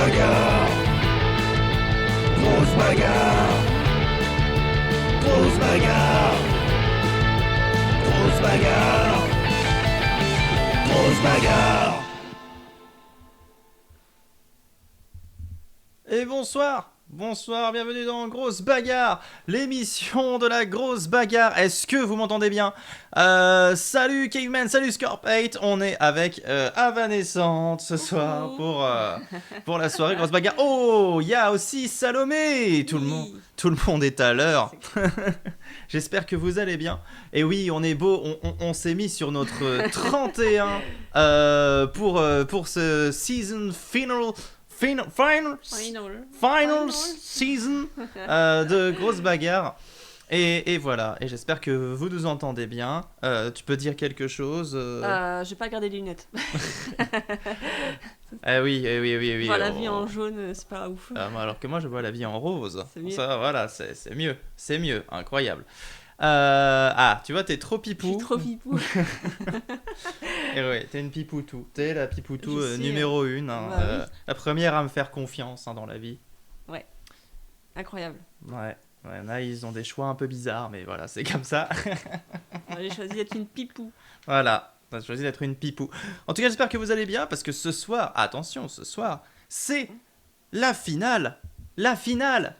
bagarre. Grosse bagarre. Grosse bagarre. Grosse bagarre. Grosse bagarre. Et bonsoir, bienvenue dans Grosse Bagarre, l'émission de la grosse bagarre. Est-ce que vous m'entendez bien? Salut Caveman, salut Scorp8, on est avec Avanescente ce soir pour la soirée Grosse Bagarre. Oh, il y a aussi Salomé, tout le monde est à l'heure. J'espère que vous allez bien. Et oui, on est beau, on s'est mis sur notre 31 pour ce season final season de Grosse Bagarre. Et voilà, et j'espère que vous nous entendez bien. Tu peux dire quelque chose J'ai pas gardé les lunettes. Oui. Voir la vie en jaune, c'est pas ouf. Alors que moi, je vois la vie en rose. C'est mieux. Ça, voilà, c'est mieux, incroyable. Tu vois, t'es trop Je pipou. suis trop pipou. Et ouais, t'es une pipoutou. T'es la pipoutou Je sais, numéro 1. Bah oui. La première à me faire confiance dans la vie. Incroyable. Ouais, là, ils ont des choix un peu bizarres, mais voilà, c'est comme ça. J'ai choisi d'être une pipou. Voilà, j'ai choisi d'être une pipou. En tout cas, j'espère que vous allez bien, parce que ce soir, attention, c'est la finale. La finale.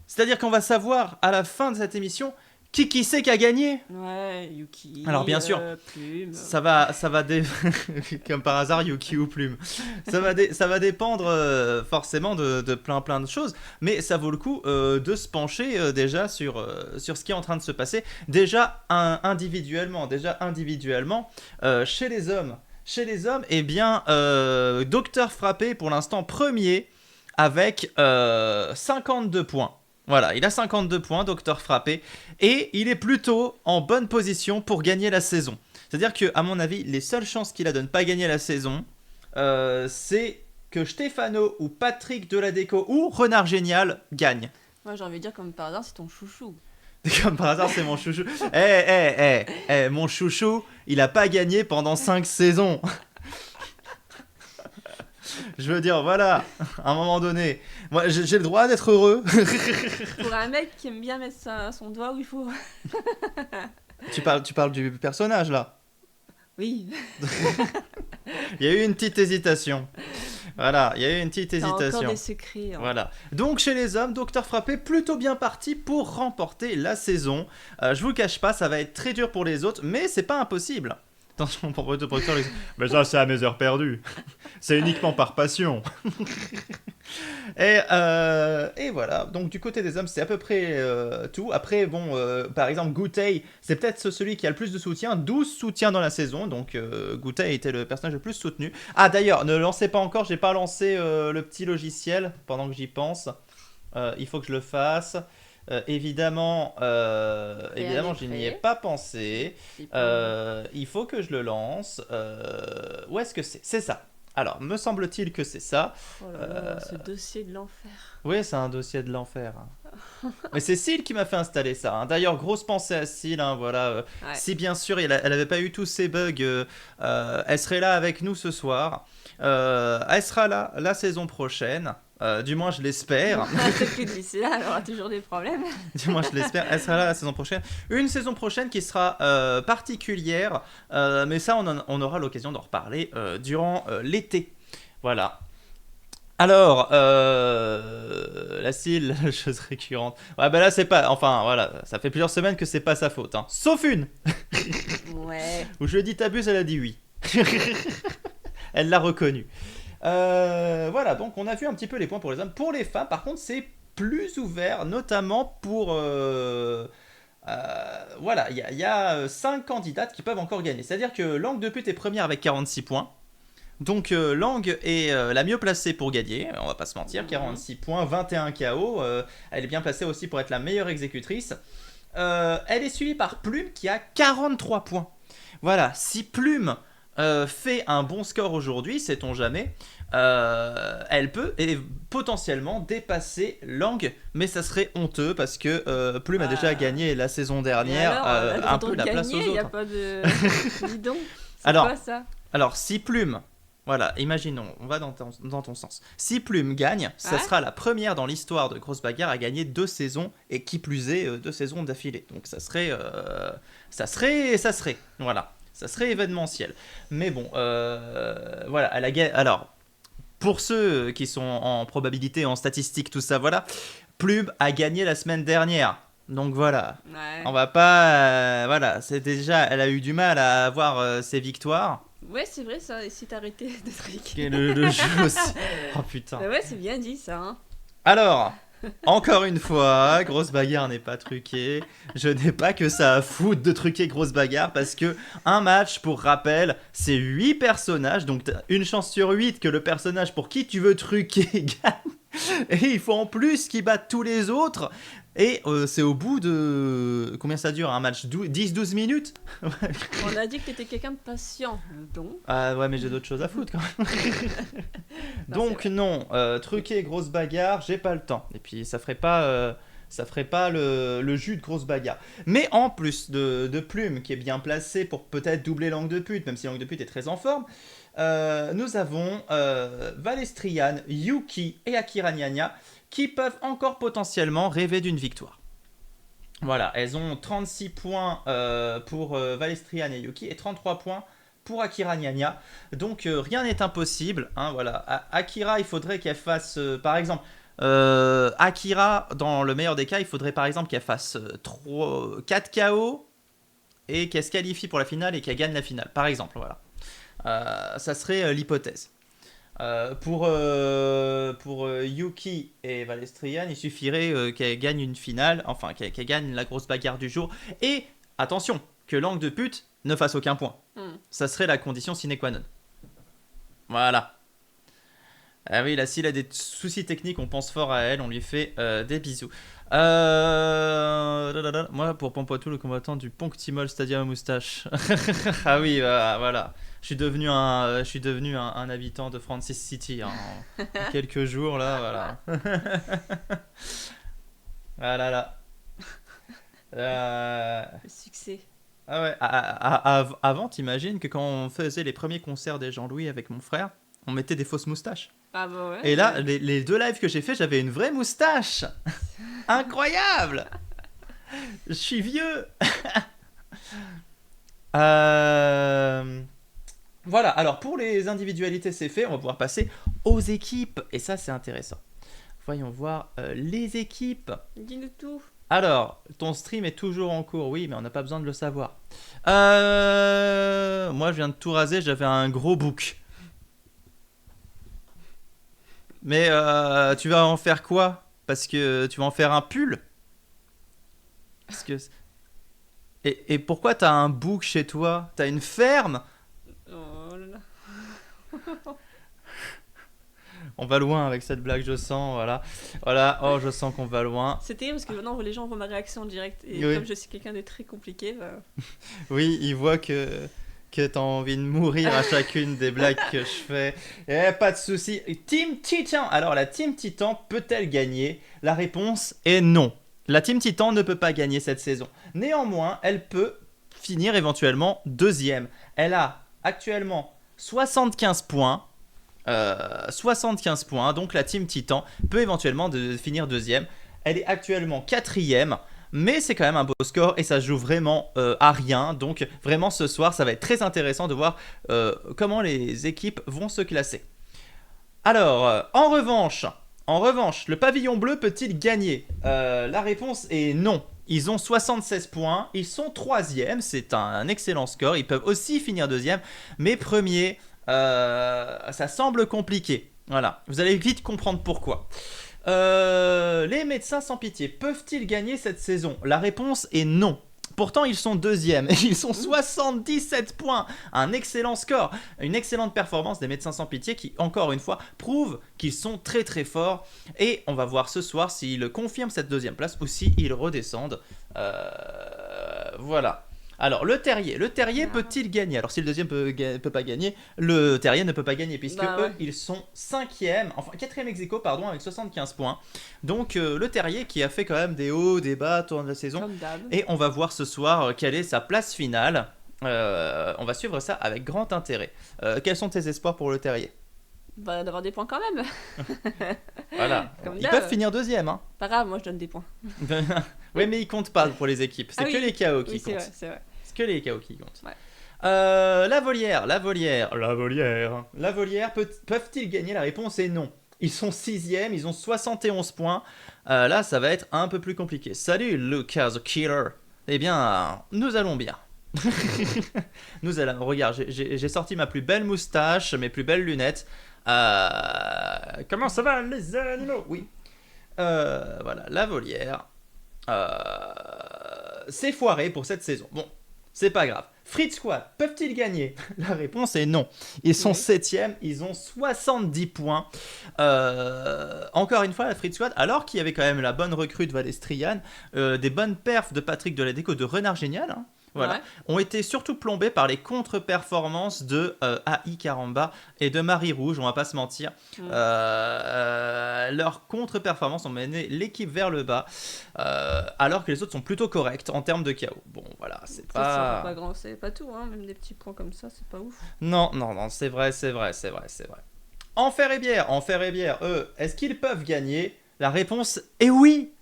C'est-à-dire qu'on va savoir, à la fin de cette émission, qui c'est qui a gagné. Ouais, Yuki. Alors, bien sûr, Plume. Ça va comme par hasard, Yuki ou Plume. Ça va dépendre forcément de plein de choses, mais ça vaut le coup de se pencher déjà sur ce qui est en train de se passer. Déjà individuellement, chez les hommes, eh bien, Docteur Frappé pour l'instant premier avec 52 points. Voilà, il a 52 points, Docteur Frappé, et il est plutôt en bonne position pour gagner la saison. C'est-à-dire que, à mon avis, les seules chances qu'il a de ne pas gagner la saison, c'est que Stéphano ou Patrick Deladeco ou Renard Génial gagnent. Moi, j'ai envie de dire, comme par hasard, c'est ton chouchou. Comme par hasard, c'est mon chouchou. Mon chouchou, il a pas gagné pendant 5 saisons. Je veux dire, voilà, à un moment donné, moi j'ai le droit d'être heureux. Pour un mec qui aime bien mettre son doigt où il faut. Tu parles du personnage là. Oui. Il y a eu une petite hésitation. Voilà, il y a eu une petite T'as hésitation. encore des secrets. Hein. Voilà. Donc chez les hommes, Docteur Frappé plutôt bien parti pour remporter la saison. Je vous le cache pas, ça va être très dur pour les autres, mais c'est pas impossible. Attention, pour le producteur, mais ça c'est à mes heures perdues. C'est uniquement par passion. Et voilà, donc du côté des hommes, c'est à peu près tout. Après, bon, par exemple, Goutei, c'est peut-être celui qui a le plus de soutien, 12 soutiens dans la saison, donc Goutei était le personnage le plus soutenu. Ah d'ailleurs, ne lancez pas encore, j'ai pas lancé le petit logiciel pendant que j'y pense. Il faut que je le fasse. Évidemment, je n'y ai pas pensé. Il faut que je le lance. Où est-ce que c'est? C'est ça. Alors, me semble-t-il que c'est ça. Oh là là, ce dossier de l'enfer. Oui, c'est un dossier de l'enfer. Mais c'est Syl qui m'a fait installer ça. Hein. D'ailleurs, grosse pensée à Syl. Hein, voilà. Ouais. Si bien sûr, elle n'avait pas eu tous ces bugs, elle serait là avec nous ce soir. Elle sera là la saison prochaine. Du moins, je l'espère. Peut-être que d'ici là, elle aura toujours des problèmes. Du moins, je l'espère. Elle sera là la saison prochaine. Une saison prochaine qui sera particulière. Mais ça, on aura l'occasion d'en reparler durant l'été. Voilà. Alors, la Syl, chose récurrente. Ouais, bah là, c'est pas. Enfin, voilà. Ça fait plusieurs semaines que c'est pas sa faute. Hein. Sauf une. Ouais. Où je lui ai dit t'abuses, elle a dit oui. Elle l'a reconnu. Voilà, donc on a vu un petit peu les points pour les hommes. Pour les femmes, par contre, c'est plus ouvert, notamment pour... voilà, il y a 5 candidates qui peuvent encore gagner. C'est-à-dire que Langue de pute est première avec 46 points. Donc Langue est la mieux placée pour gagner, on va pas se mentir, 46 points, 21 KO. Elle est bien placée aussi pour être la meilleure exécutrice. Elle est suivie par Plume qui a 43 points. Voilà, si Plume fait un bon score aujourd'hui, sait-on jamais, elle peut potentiellement dépasser Langue, mais ça serait honteux parce que Plume a déjà gagné la saison dernière un peu la place aux autres. Il n'y a pas de... Dis donc, c'est alors, quoi ça? alors, si Plume Voilà, imaginons, on va dans ton sens. Si Plume gagne, ça Ouais. sera la première dans l'histoire de Grosse Bagarre à gagner 2 saisons, et qui plus est, 2 saisons d'affilée. Donc ça serait, voilà, ça serait événementiel. Mais bon, voilà, elle a gagné. Alors, pour ceux qui sont en probabilité, en statistique, tout ça, voilà, Plume a gagné la semaine dernière. Donc voilà, Ouais. on va pas, voilà, c'est déjà, elle a eu du mal à avoir ses victoires. Ouais, c'est vrai, ça, et si t'arrêtais de trucs. Et le jeu aussi. Oh putain. Ouais, c'est bien dit ça. Hein. Alors, encore une fois, Grosse Bagarre n'est pas truqué. Je n'ai pas que ça à foutre de truquer Grosse Bagarre parce que un match, pour rappel, c'est 8 personnages. Donc, t'as une chance sur 8 que le personnage pour qui tu veux truquer gagne. Et il faut en plus qu'il batte tous les autres. Et c'est au bout de... Combien ça dure un match 10-12 minutes. On a dit que t'étais quelqu'un de patient, donc. Ah ouais, mais j'ai d'autres choses à foutre quand même. Non, Donc non, truquer Grosse Bagarre, j'ai pas le temps. Et puis ça ferait pas le jus de Grosse Bagarre. Mais en plus de Plume qui est bien placé pour peut-être doubler Langue de Pute, même si Langue de Pute est très en forme, nous avons Valestrian, Yuki et Akira Nyanya qui peuvent encore potentiellement rêver d'une victoire. Voilà, elles ont 36 points pour Valestrian et Yuki et 33 points pour Akira Nyanya. Donc rien n'est impossible. Hein, voilà. Akira, il faudrait qu'elle fasse, par exemple, Akira, dans le meilleur des cas, il faudrait par exemple qu'elle fasse 4 KO et qu'elle se qualifie pour la finale et qu'elle gagne la finale. Par exemple, voilà. Ça serait l'hypothèse. Pour Yuki et Valestrian, il suffirait qu'elle gagne une finale, enfin qu'elle gagne la Grosse Bagarre du jour. Et attention, que Langue de Pute ne fasse aucun point. Ça serait la condition sine qua non. Voilà. Ah oui, là, s'il a des soucis techniques, on pense fort à elle, on lui fait des bisous. Moi, pour Pampoitou, le combattant du Ponctimol Stadium à moustache. Ah oui, voilà. Je suis devenu un habitant de Francis City en quelques jours, là, voilà. Ah là là. Le succès. Ah ouais, avant, t'imagines que quand on faisait les premiers concerts des Jean-Louis avec mon frère, on mettait des fausses moustaches. Ah bah ouais. Et là, les 2 lives que j'ai fait, j'avais une vraie moustache. Incroyable. Je suis vieux. Voilà, alors pour les individualités, c'est fait. On va pouvoir passer aux équipes. Et ça, c'est intéressant. Voyons voir les équipes. Dis-nous tout. Alors, ton stream est toujours en cours, oui, mais on n'a pas besoin de le savoir. Moi, je viens de tout raser, j'avais un gros bouc. Mais tu vas en faire quoi? Parce que tu vas en faire un pull? Parce que... Et pourquoi t'as un bouc chez toi? T'as une ferme? Oh là là. On va loin avec cette blague, je sens, voilà. Voilà, oh, je sens qu'on va loin. C'est terrible parce que maintenant les gens voient ma réaction en direct et Oui. comme je suis quelqu'un de très compliqué, bah... Oui, il voit que t'as envie de mourir à chacune des blagues que je fais. Eh, pas de souci. Team Titan. Alors, la Team Titan peut-elle gagner? La réponse est non. La Team Titan ne peut pas gagner cette saison. Néanmoins, elle peut finir éventuellement deuxième. Elle a actuellement 75 points. 75 points, donc la Team Titan peut éventuellement finir deuxième. Elle est actuellement quatrième, mais c'est quand même un beau score et ça se joue vraiment à rien. Donc vraiment ce soir, ça va être très intéressant de voir comment les équipes vont se classer. Alors, en revanche, le pavillon bleu peut-il gagner? La réponse est non. Ils ont 76 points, ils sont troisième, c'est un excellent score. Ils peuvent aussi finir deuxième, mais premier... ça semble compliqué. Voilà, vous allez vite comprendre pourquoi. Les médecins sans pitié peuvent-ils gagner cette saison? La réponse est non. Pourtant, ils sont deuxièmes. Ils sont 77 points. Un excellent score. Une excellente performance des médecins sans pitié qui, encore une fois, prouvent qu'ils sont très très forts. Et on va voir ce soir s'ils confirment cette deuxième place ou s'ils redescendent. Voilà. Alors, le terrier peut-il gagner? Alors, si le deuxième peut pas gagner, le terrier ne peut pas gagner, puisque Bah ouais. eux, ils sont 5e, enfin 4e ex aequo, pardon, avec 75 points. Donc, le terrier qui a fait quand même des hauts, des bas tout au long de la saison. Comme d'hab. Et on va voir ce soir quelle est sa place finale. On va suivre ça avec grand intérêt. Quels sont tes espoirs pour le Terrier? Bah, d'avoir des points quand même. Voilà. Comme Ils d'hab. peuvent finir deuxième. Hein. Pas grave, moi je donne des poins. Oui, mais ils comptent pas pour les équipes. C'est Ah que oui. les KO qui Oui, c'est comptent. vrai, c'est vrai. C'est que les KO qui comptent. Ouais. La volière. Peuvent-ils gagner? La réponse est non. Ils sont 6e, ils ont 71 points. Là, ça va être un peu plus compliqué. Salut, Lucas the Killer. Eh bien, nous allons bien. Nous allons. Regarde, j'ai sorti ma plus belle moustache, mes plus belles lunettes. Comment ça va, les animaux? Oui. Voilà, la volière. C'est foiré pour cette saison. Bon, c'est pas grave. Fritz Squad, peuvent-ils gagner? La réponse est non. Ils sont 7e, ils ont 70 points. Encore une fois, la Fritz Squad, alors qu'il y avait quand même la bonne recrue de Valestrian, des bonnes perfs de Patrick Deladeco, de Renard Génial, hein, voilà, Ouais. ont été surtout plombés par les contre-performances de AI Caramba et de Marie Rouge, on va pas se mentir. Leurs contre-performances ont mené l'équipe vers le bas, alors que les autres sont plutôt corrects en termes de KO. Bon, voilà, c'est Ça, pas... pas grand, c'est pas tout, hein. Même des petits points comme ça, c'est pas ouf. Non, c'est vrai. Enfer et Bière, eux, est-ce qu'ils peuvent gagner? La réponse est oui.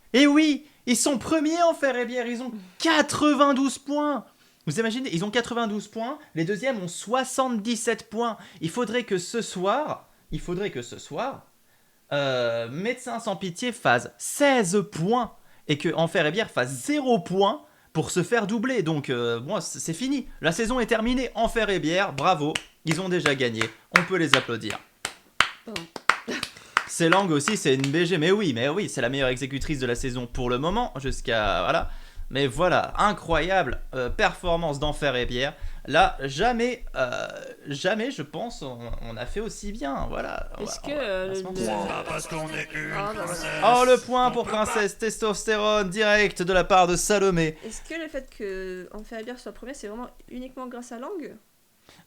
Ils sont premiers, Enfer et Bière, ils ont 92 points. Vous imaginez, ils ont 92 points, les deuxièmes ont 77 points. Il faudrait que ce soir, Médecins sans pitié fasse 16 points et que Enfer et Bière fasse 0 points pour se faire doubler. Donc, bon, c'est fini. La saison est terminée. Enfer et Bière, bravo. Ils ont déjà gagné. On peut les applaudir. Bon. C'est Lang aussi, c'est une BG. Mais oui, c'est la meilleure exécutrice de la saison pour le moment. Jusqu'à... Voilà. Mais voilà, incroyable performance d'Enfer et Bière. Là, jamais, je pense, on a fait aussi bien. Voilà. Est-ce On va que se mentir. Pas parce qu'on est une Ah, bah, princesse. Oh, le point pour Princesse Testostérone, direct de la part de Salomé. Est-ce que le fait que Enfer et Bière soit premier, c'est vraiment uniquement grâce à Lang?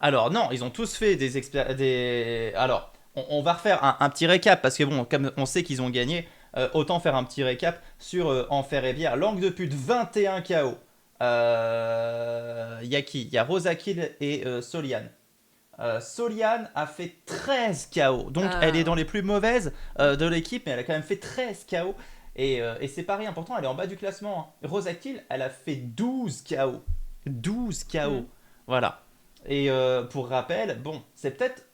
Alors non, ils ont tous fait des... Alors, on va refaire un petit récap, parce que bon, comme on sait qu'ils ont gagné, autant faire un petit récap sur Enfer et Bière. Langue de pute, 21 KO. Il y a qui? Il y a Rosakill et Soliane. Soliane a fait 13 KO, donc elle est dans les plus mauvaises de l'équipe, mais elle a quand même fait 13 KO. Et c'est pas rien, pourtant elle est en bas du classement. Hein. Rosakill, elle a fait 12 KO. 12 KO. Voilà. Et pour rappel, bon, c'est peut-être...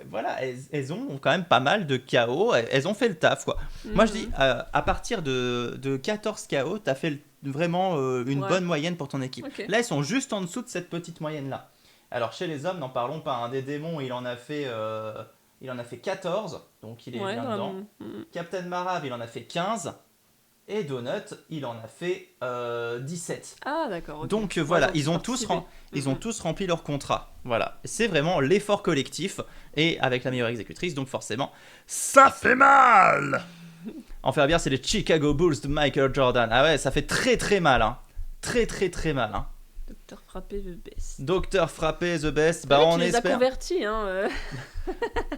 voilà, elles ont quand même pas mal de KO, elles ont fait le taf, quoi. Moi, je dis, à partir de 14 KO, t'as fait vraiment une bonne moyenne pour ton équipe. Okay. Là, ils sont juste en dessous de cette petite moyenne-là. Alors, chez les hommes, n'en parlons pas. Des démons, il en a fait 14, donc il est bien dedans. Captain Marab, il en a fait 15. Et Donut, il en a fait 17. Ah, d'accord. Okay. Donc voilà, ils ont tous rempli leur contrat. Voilà, c'est vraiment l'effort collectif et avec la meilleure exécutrice, donc forcément, ça fait mal. Enfer et Bière, c'est les Chicago Bulls de Michael Jordan. Ah ouais, ça fait très très mal, hein. Très mal, hein. Docteur Frappé the best. Docteur Frappé the best, bah on tu les as espère. convertis, hein.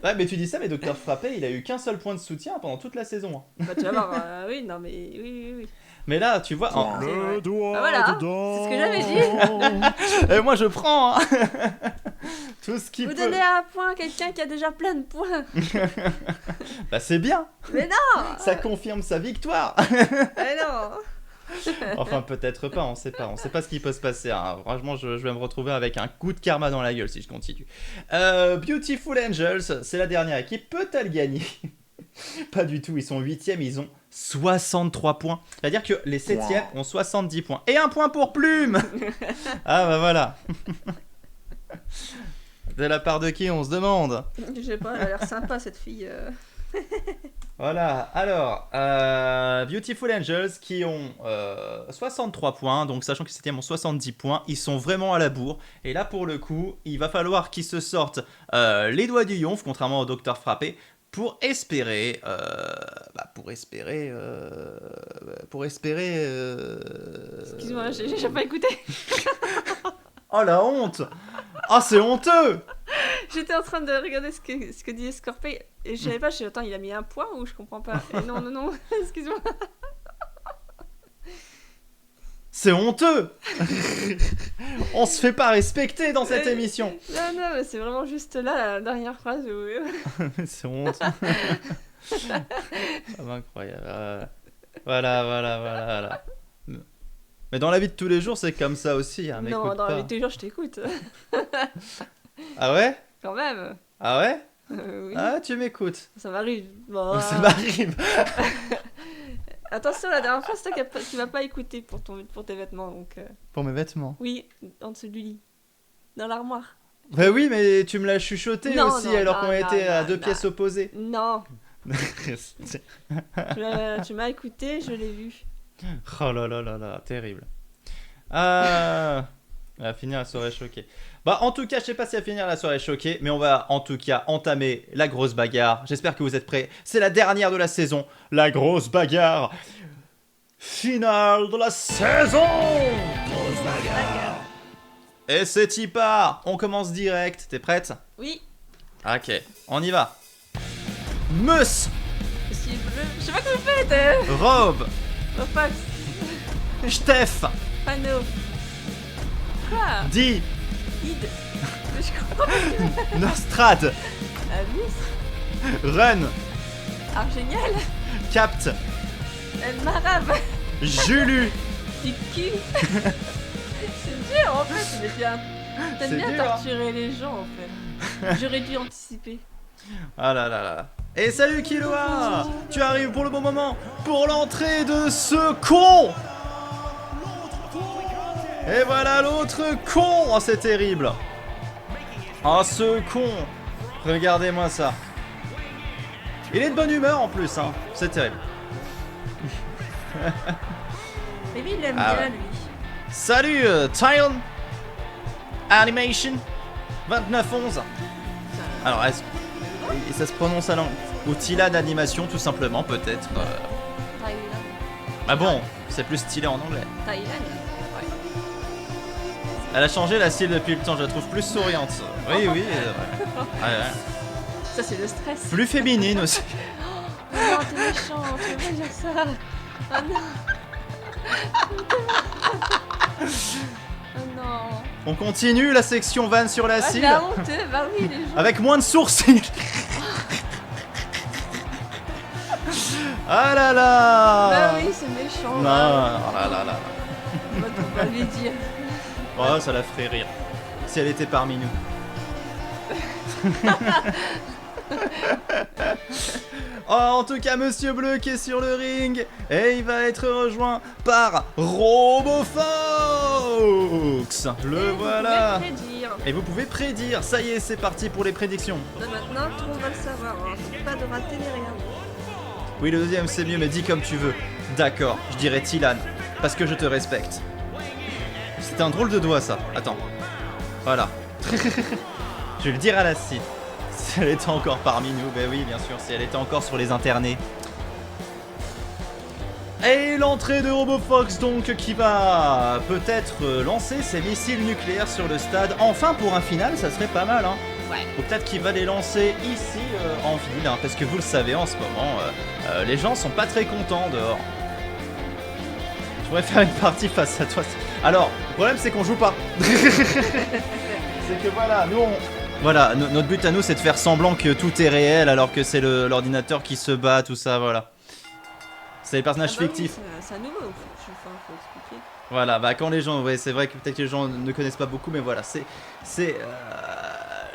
Ouais, mais tu dis ça, mais Docteur Frappé, il a eu qu'un seul point de soutien pendant toute la saison. Hein. Bah, tu vas voir, oui, non, mais oui. Mais là, tu vois, Le doigt voilà, dedans. c'est ce que j'avais dit. et moi je prends, hein. Tout ce qui Vous peut. donnez un point à quelqu'un qui a déjà plein de points. Bah c'est bien. Mais non. Ça confirme sa victoire. Mais non. Enfin, peut-être pas, on sait pas ce qui peut se passer. Hein. Franchement, je vais me retrouver avec un coup de karma dans la gueule si je continue. Beautiful Angels, c'est la dernière équipe. Peut-elle gagner? Pas du tout, ils sont 8e, ils ont 63 points. C'est-à-dire que les 7e ont 70 points. Et un point pour Plume. Ah bah voilà. De la part de qui, on se demande? Je sais pas, elle a l'air sympa cette fille. Voilà, alors, Beautiful Angels qui ont 63 points, donc sachant que les 7e ont 70 points, ils sont vraiment à la bourre. Et là, pour le coup, il va falloir qu'ils se sortent les doigts du yonf, contrairement au Docteur Frappé, pour espérer... Excuse-moi, j'ai pas écouté. Oh la honte! Oh, c'est honteux! J'étais en train de regarder ce que disait Scorpion et je savais pas, attends, il a mis un point ou je comprends pas. Et non, excuse-moi. C'est honteux. On se fait pas respecter dans cette émission. Non, non, mais c'est vraiment juste là, la dernière phrase où... C'est honteux. Ah, incroyable. Voilà. Mais dans la vie de tous les jours, c'est comme ça aussi. Hein, non, m'écoute dans pas. la vie de tous les jours, je t'écoute. Ah ouais? Quand même. Ah ouais? Oui. Ah, tu m'écoutes. Ça m'arrive. Bon, Ça m'arrive. Attention, la dernière fois, c'est toi qui m'as pas écouté pour tes vêtements. Donc, Pour mes vêtements. oui, en dessous du lit. Dans l'armoire. Bah oui, mais tu me l'as chuchoté Non, aussi non, alors non, qu'on était à non, deux non. pièces opposées. Non, tu m'as écouté, je l'ai vu. Oh là là là là, terrible. On va finir la soirée choquée. Bah en tout cas, je sais pas si à finir la soirée choquée, mais on va en tout cas entamer la grosse bagarre. J'espère que vous êtes prêts. C'est la dernière de la saison. La grosse bagarre. Finale de la saison. Grosse bagarre. Et c'est y part. On commence direct. T'es prête? Oui, Ok, on y va. Mus, possible. Je sais pas quoi vous faites. Rob, Fox, Steph, Pano. Quoi? Di, Id. Mais je comprends pas. Nostrad, Abus. Run, Argénial. Capt, Marab. Julu. Du cul. C'est dur en fait, mais C'est t'aimes bien dur, hein. torturer les gens en fait. J'aurais dû anticiper. Ah là là là. Et salut Killua. Tu arrives pour le bon moment pour l'entrée de ce con. Et voilà l'autre con. Oh c'est terrible. Oh ce con. Regardez-moi ça. Il est de bonne humeur en plus hein. C'est terrible. Mais lui il aime Ah bien ouais. lui. Salut Tile Animation 2911. Alors est-ce et ça se prononce à l'anglais ou Tila d'animation tout simplement peut-être. Thaïlande. Ah bon, c'est plus stylé en anglais. Thaïlande. Elle a changé la style depuis le temps, je la trouve plus souriante. Oui, oui. Ouais. Ça c'est le stress. Plus féminine aussi. Oh non, t'es méchant, tu veux pas dire ça. Oh non. Oh non. On continue la section van sur la Ah, cime la honte, bah oui, les gens. avec moins de sourcils. Ah là là. Bah oui, c'est méchant. Non, bah, oh là là là. on va lui dire. Oh, ça la ferait rire. Si elle était parmi nous. Oh, en tout cas, Monsieur Bleu qui est sur le ring. Et il va être rejoint par RoboFox. Le Et voilà. Vous pouvez prédire. Et vous pouvez prédire. Ça y est, c'est parti pour les prédictions. Bah, maintenant, tout le monde va le savoir. Hein. Pas de rater ni rien. Oui, le deuxième, c'est mieux, mais dis comme tu veux. D'accord, je dirais Tilan. Parce que je te respecte. C'était un drôle de doigt, ça. Attends. Voilà. Je vais le dire à la Cid. Si elle était encore parmi nous, ben oui, bien sûr, si elle était encore sur les internets. Et l'entrée de RoboFox, donc, qui va peut-être lancer ses missiles nucléaires sur le stade. Enfin, pour un final, ça serait pas mal, hein. Ouais. Ou peut-être qu'il va les lancer ici, en ville, hein, parce que vous le savez, en ce moment, les gens sont pas très contents dehors. Je pourrais faire une partie face à toi. Alors, le problème, c'est qu'on joue pas. C'est que voilà, nous, Voilà, notre but à nous, c'est de faire semblant que tout est réel, alors que c'est l'ordinateur qui se bat, tout ça, voilà. C'est les personnages fictifs. Oui, c'est un nouveau, faut expliquer. Voilà, bah quand les gens, ouais, c'est vrai que peut-être que les gens ne connaissent pas beaucoup, mais voilà, c'est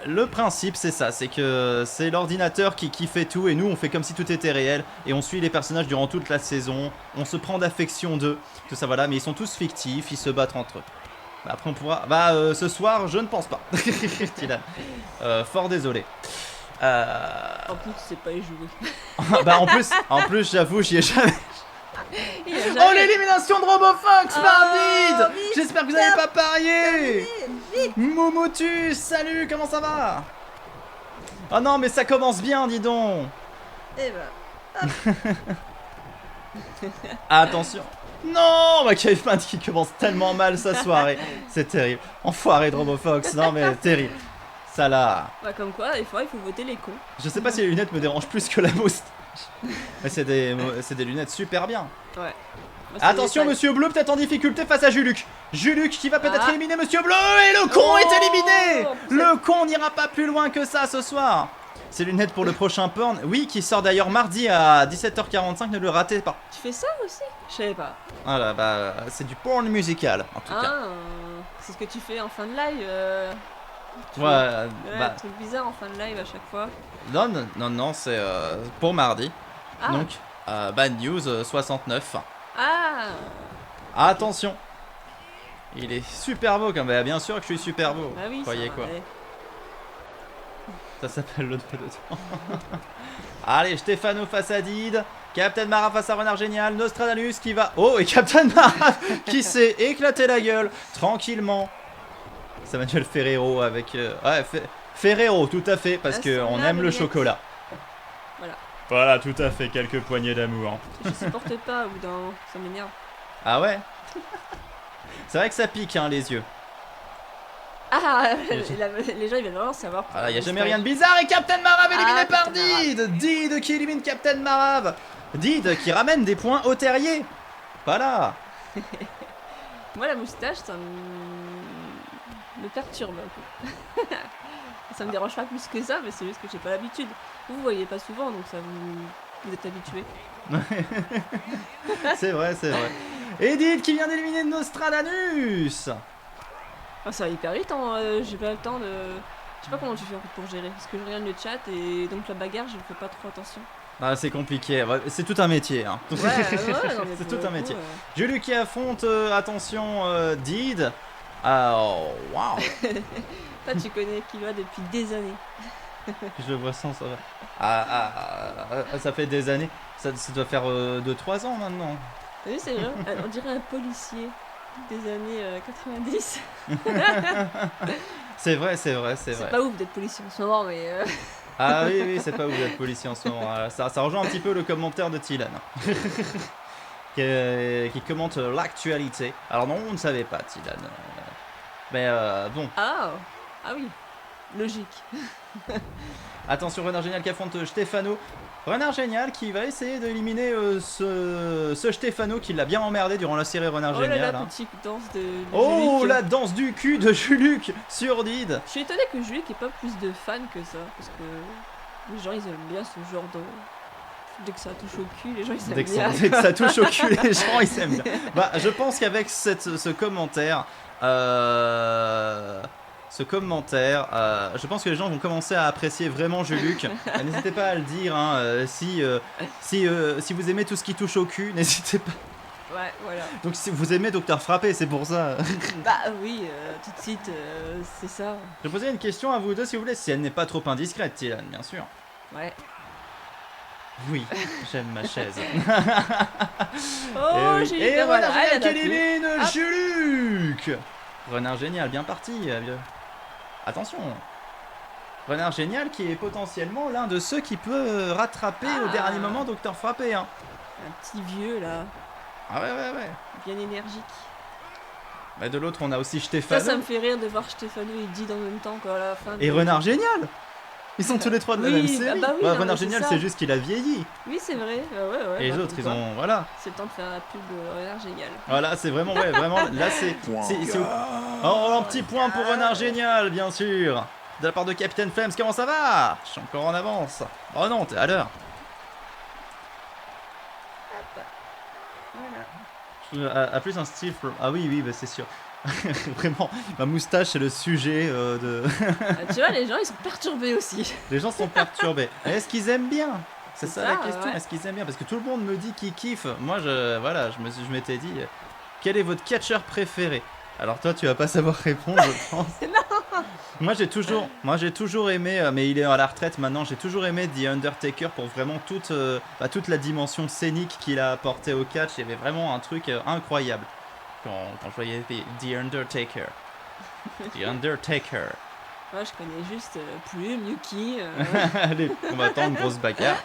le principe, c'est ça, c'est que c'est l'ordinateur qui fait tout et nous on fait comme si tout était réel et on suit les personnages durant toute la saison, on se prend d'affection d'eux, tout ça voilà, mais ils sont tous fictifs, ils se battent entre eux. Bah, après on pourra, ce soir je ne pense pas, Dylan. Fort désolé. En plus, tu sais pas y jouer. Bah en plus j'avoue j'y ai jamais. Il a Oh jamais- l'élimination de RoboFox Oh, par Did. vite, J'espère que vous n'avez pas parié. Momotus, salut, comment ça va? Oh non mais ça commence bien, dis donc. Eh ben, Attention. Non, bah Caveman qui commence tellement mal sa soirée. C'est terrible. Enfoiré de RoboFox, non mais terrible. Ça là. bah comme quoi, des fois, il faut voter les cons. Je sais pas si les lunettes me dérangent plus que la moustache. Mais c'est des lunettes super bien. Ouais. Bah, c'est Attention, ça. Monsieur Bleu peut-être en difficulté face à Juluc. Juluc qui va peut-être Ah. éliminer Monsieur Bleu et le con est éliminé. Oh, Le con n'ira pas plus loin que ça ce soir. C'est lunettes pour le prochain porn. Oui, qui sort d'ailleurs mardi à 17h45. Ne le ratez pas. Tu fais ça aussi? Je savais pas. Voilà, bah c'est du porn musical en tout cas. Ah, c'est ce que tu fais en fin de live. Tu Ouais, fais, bah un truc bizarre en fin de live à chaque fois. non, c'est pour mardi. Ah, Donc, Bad News 69. ah, Attention. Il est super beau comme bien sûr que je suis super beau. bah oui. Croyez ça, quoi? ouais. Ça s'appelle le doigt de temps. Allez, Stefano face à Did. Captain Mara face à Renard Génial. Nostradamus qui va. Oh, et Captain Mara qui s'est éclaté la gueule tranquillement. C'est Manuel Ferrero avec. Ouais, Ferrero, tout à fait, parce Ah, qu'on semblable, aime le Miette. chocolat. Voilà. Voilà, tout à fait, quelques poignées d'amour. Je supporte pas au bout d'un moment, ça m'énerve. Ah ouais. C'est vrai que ça pique, hein, les yeux. Ah, les gens ils veulent vraiment savoir. Voilà, y a jamais rien de bizarre et Captain Marave éliminé Ah, par Captain Marave. Did. Did qui élimine Captain Marave. Did qui ramène des points au terrier. Voilà. Moi, la moustache, ça me perturbe un peu. Ça me dérange pas plus que ça, mais c'est juste que j'ai pas l'habitude. Vous voyez pas souvent, donc ça vous êtes habitué. C'est vrai, c'est vrai. Et Did qui vient d'éliminer Nostradamus. Ah, ça va hyper vite, hein. J'ai pas le temps de. Je sais pas comment tu fais en fait pour gérer, parce que je regarde le chat et donc la bagarre, je fais pas trop attention. Ah, c'est compliqué. Ouais, c'est tout un métier. Hein. Ouais, non, mais C'est pour tout le un métier. coup, Julie qui affronte, attention, Did. Ah, oh, waouh. Toi, tu connais Killua depuis des années. Je le vois sans ça. Ça fait des années. Ça doit faire 2-3 ans maintenant. T'as vu, c'est vrai. On dirait un policier des années 90. C'est vrai, c'est vrai, c'est C'est vrai. pas ouf d'être policier en ce moment, mais. Ah oui, oui, c'est pas où vous êtes policier en ce moment. Ça rejoint un petit peu le commentaire de Tilan. qui commente l'actualité. Alors non, on ne savait pas, Tilan. Mais bon. Ah oui, logique. Attention, Renard Génial qui affronte Stefano. Renard Génial qui va essayer d'éliminer ce Stefano qui l'a bien emmerdé durant la série Renard Oh là Génial. là, hein. petite danse de Oh, Julic. la danse du cul de Juluc sur Did. Je suis étonnée que Julic ait pas plus de fans que ça, parce que les gens ils aiment bien ce genre de. Dès que ça touche au cul, les gens ils aiment bien. Dès que ça touche au cul, les gens ils s'aiment bien. Bah, je pense qu'avec ce commentaire, je pense que les gens vont commencer à apprécier vraiment Juluc. N'hésitez pas à le dire, hein, si vous aimez tout ce qui touche au cul, n'hésitez pas. Ouais, voilà. Donc si vous aimez Docteur Frappé, c'est pour ça. Bah oui, tout de suite, c'est ça. Je vais poser une question à vous deux si vous voulez, si elle n'est pas trop indiscrète, Tilan, bien sûr. Ouais. Oui, j'aime ma chaise. Oh, oui. j'ai eu Et peur, voilà. Renard Ah, Génial elle qui a plu. élimine Hop. Juluc. Renard Génial, bien parti. Attention. Renard Génial qui est potentiellement l'un de ceux qui peut rattraper au Ah. dernier moment Docteur Frappé. Hein. Un petit vieux là, Ah ouais. bien énergique. Bah, de l'autre, on a aussi Ça Stefano me fait rire de voir Stefano et Did en même temps, quoi, à la fin. et Renard Génial. Ils sont tous les trois de la Oui, même série. bah oui, non, Renard mais c'est Génial, ça. c'est juste qu'il a vieilli. Oui, c'est vrai. Ouais. Et les bah, autres, comme ils quoi. ont. Voilà. C'est le temps de faire la pub Renard Génial. Voilà, c'est vraiment, ouais, vraiment. Là, c'est. Oh, un petit point pour Renard Génial, bien sûr. De la part de Captain Flames, comment ça va? Je suis encore en avance. Oh non, t'es à l'heure. Voilà. À plus un style. Ah oui, bah, c'est sûr. Vraiment, ma moustache, c'est le sujet de. Tu vois, les gens ils sont perturbés aussi. Les gens sont perturbés. Mais est-ce qu'ils aiment bien? C'est C'est ça, la ça, question. ouais. Est-ce qu'ils aiment bien? Parce que tout le monde me dit qu'ils kiffent. Moi, je m'étais dit, quel est votre catcheur préféré? Alors toi, tu vas pas savoir répondre, je pense. Moi, j'ai toujours aimé, mais il est à la retraite maintenant. J'ai toujours aimé The Undertaker pour vraiment toute la dimension scénique qu'il a apporté au catch. Il y avait vraiment un truc incroyable quand je voyais The Undertaker. The Undertaker. Moi je connais juste Plume, Yuki. Allez, on va attendre une grosse bagarre.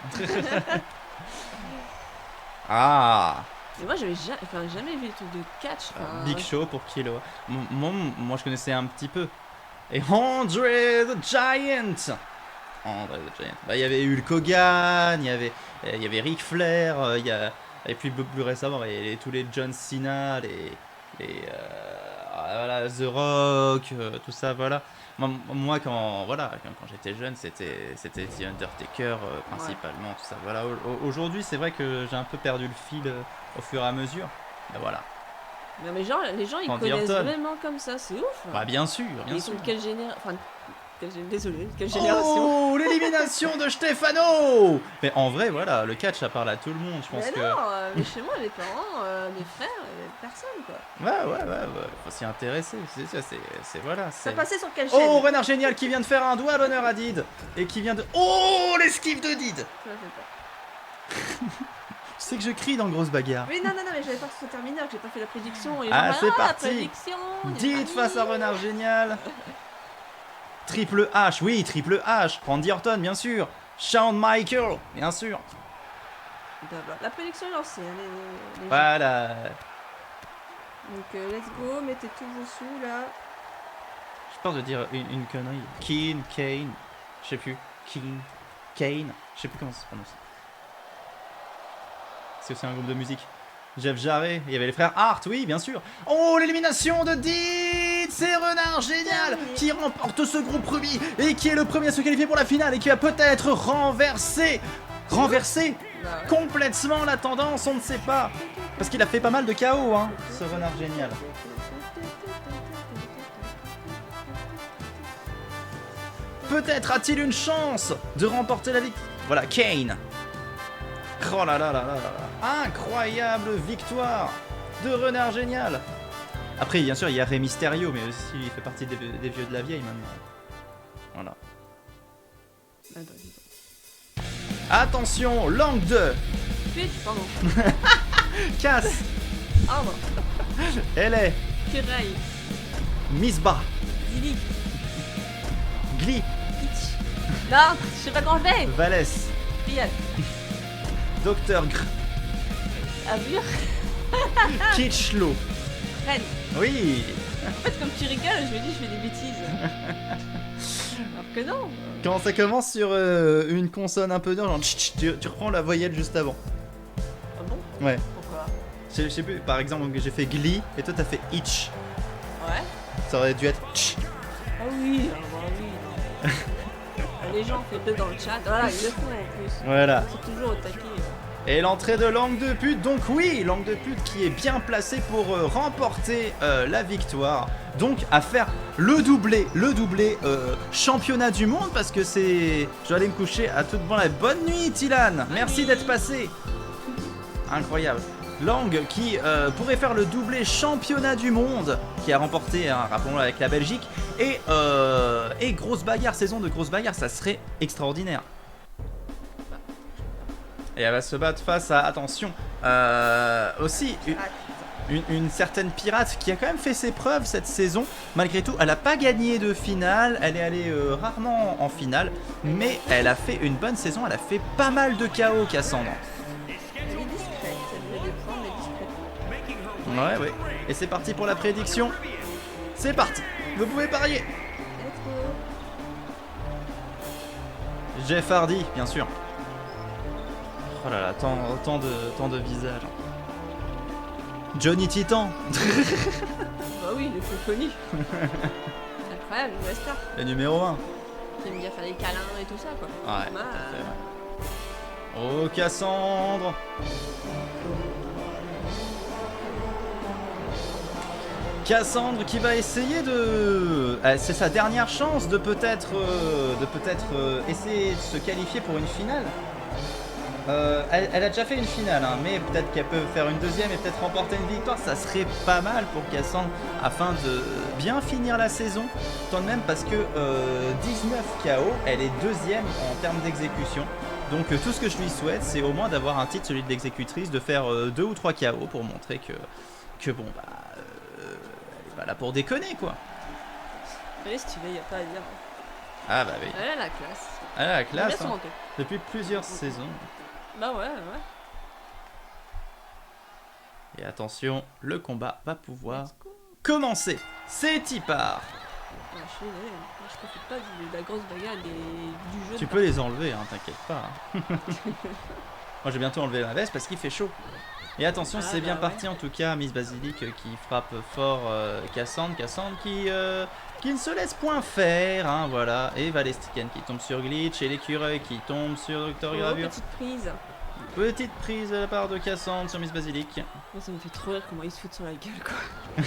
Ah, Mais moi j'avais jamais vu des trucs de catch. enfin, Big Show pour Kilo. Moi, je connaissais un petit peu. Et Andre the Giant. Andre the Giant. Bah, il y avait Hulk Hogan, il y avait Ric Flair, il y Et puis plus récemment, tous les John Cena, voilà, The Rock, tout ça, voilà. Moi quand j'étais jeune, c'était The Undertaker principalement, tout ça. Voilà. Aujourd'hui, c'est vrai que j'ai un peu perdu le fil au fur et à mesure. Mais voilà. Non, mais les gens ils Randy connaissent Orton. vraiment comme ça, c'est ouf. Bah bien sûr, bien Ils sûr. sont de quelle génération? Enfin, désolé, quelle génération? Oh, l'élimination de Stefano. Mais en vrai, voilà, le catch, ça parle à tout le monde, je pense Mais que... non, mais chez moi, les parents, les frères, personne quoi. Ouais, faut s'y intéresser, c'est voilà, Ça c'est... passait sur quelle chaîne? Oh, Renard Génial qui vient de faire un doigt d'honneur à Did. Et qui vient de... Oh, l'esquive de Did. Ça fait peur. Tu sais que je crie dans Grosse Bagarre. Oui, non, mais j'avais peur que ce soit terminé, que j'ai pas fait la prédiction. Et Ah, genre, c'est la parti. prédiction, Did face à Renard Génial. Triple H, oui, Triple H. Randy Orton, bien sûr. Shawn Michael, bien sûr. La prédiction est lancée. Hein, les gens. Voilà. Donc, let's go, mettez tous vos sous là. J'ai peur de dire une connerie. Kane, je sais plus. Kane, je sais plus comment ça se prononce. C'est aussi un groupe de musique. Jeff Jarrett, il y avait les frères Hart, oui, bien sûr. Oh, l'élimination de Did. C'est Renard Génial qui remporte ce groupe rubis et qui est le premier à se qualifier pour la finale et qui va peut-être renverser Bah ouais. complètement la tendance, on ne sait pas. Parce qu'il a fait pas mal de KO, hein, ce Renard Génial. Peut-être a-t-il une chance de remporter la victoire. Voilà, Kane. Oh là là là là là. Incroyable victoire de Renard Génial. Après, bien sûr, il y a Rey Mysterio, mais aussi il fait partie des vieux de la vieille maintenant. Voilà. Attention, langue 2. Puis, pardon. Casse. Ah non. Elle est Kiraï. Misbah. Dili. Glee. Pitch. Non, je sais pas quand je vais. Valès. Riyad. Docteur Gr. Avur. Kitschlo. Rennes. Oui. En fait, comme tu rigoles, je me dis, je fais des bêtises. Alors que non. Quand ça commence sur une consonne un peu dure, genre tu reprends la voyelle juste avant. Ah bon? Ouais. Pourquoi? Je sais plus, par exemple, j'ai fait Glee et toi t'as fait Itch. Ouais. Ça aurait dû être Tch. Ah oui, oui. Les gens font deux dans le chat. Voilà, ils le font en plus. Voilà. C'est toujours au taquet. Et l'entrée de Langue de Pute, donc oui, Langue de Pute qui est bien placée pour remporter la victoire. Donc à faire le doublé championnat du monde parce que c'est... Je vais aller me coucher à toute bonne nuit Tilan, merci d'être passé. Incroyable. Langue qui pourrait faire le doublé championnat du monde, qui a remporté, hein, rappelons-le, avec la Belgique. Et Grosse Bagarre, saison de Grosse Bagarre, ça serait extraordinaire. Et elle va se battre face à, attention, aussi une certaine pirate qui a quand même fait ses preuves cette saison. Malgré tout, elle n'a pas gagné de finale, elle est allée rarement en finale, mais elle a fait une bonne saison, elle a fait pas mal de KO, Cassandre. Elle est discrète, elle veut des points, mais discrètement. Ouais. Et c'est parti pour la prédiction. C'est parti, vous pouvez parier. Let's go. Jeff Hardy, bien sûr. Oh là là, tant de visages. Johnny Titan. Bah oui, le plus connu. C'est incroyable, une vraie star. Le numéro 1. Qui aime bien faire des câlins et tout ça, quoi. Ouais, Bah, tout à fait, ouais. Oh, Cassandre. Cassandre qui va essayer de... c'est sa dernière chance de peut-être essayer de se qualifier pour une finale. Elle a déjà fait une finale, hein, mais peut-être qu'elle peut faire une deuxième et peut-être remporter une victoire. Ça serait pas mal pour Cassandre afin de bien finir la saison. Tant de même parce que 19 KO, elle est deuxième en termes d'exécution. Donc tout ce que je lui souhaite, c'est au moins d'avoir un titre, celui de l'exécutrice, de faire 2 ou 3 KO pour montrer que bon bah elle est pas là pour déconner quoi. oui, si tu veux, y a pas à dire. Ah bah oui. Elle a la classe. Elle a la Elle classe a son hein, manteau. depuis plusieurs saisons. Bah ouais. Et attention, le combat va pouvoir Let's go. commencer. C'est y part. Ah, je suis désolé, hein. Moi, je profite pas de la grosse bagarre du jeu. Tu de peux les enlever, hein, t'inquiète pas. Hein. Moi, je vais bientôt enlever ma veste parce qu'il fait chaud. Et attention, Ah, c'est bien bah ouais. parti en tout cas. Miss Basilic qui frappe fort Cassandre. Cassandre qui ne se laisse point faire. Hein, voilà. Et Valestrian qui tombe sur Glitch. Et l'écureuil qui tombe sur Dr. Oh, Gravure. petite prise. Petite prise de la part de Cassandre sur Miss Basilic. Moi, ça me fait trop rire comment ils se foutent sur la gueule, quoi.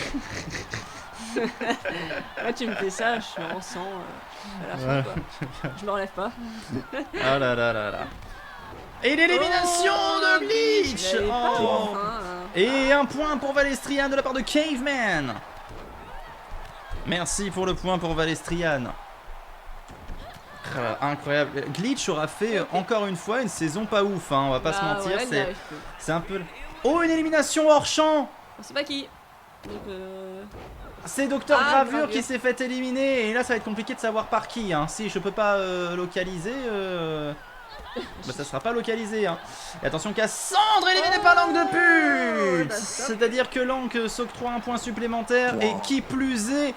Moi, tu me fais ça, je suis en sang à la fin, Ouais. quoi. Je me relève pas. Ah là là là là. Et l'élimination Oh, de Glitch. j'avais pas Oh. enfin, hein. Et un point pour Valestrian de la part de Caveman. Merci pour le point pour Valestrian. Incroyable. Glitch aura fait encore une fois une saison pas ouf, hein, on va pas se Bah mentir. ouais, il y c'est arrive peu. c'est un peu. Oh, une élimination hors champ. On sait pas qui. Donc, C'est Dr. Ah, Gravure Gravure. qui s'est fait éliminer. Et là, ça va être compliqué de savoir par qui. Hein. Si je peux pas localiser. Bah, ça sera pas localisé. Hein. Et attention, Cassandre éliminée par Langue de pute. bah, stop. C'est-à-dire que Langue s'octroie un point supplémentaire. Wow. Et qui plus est,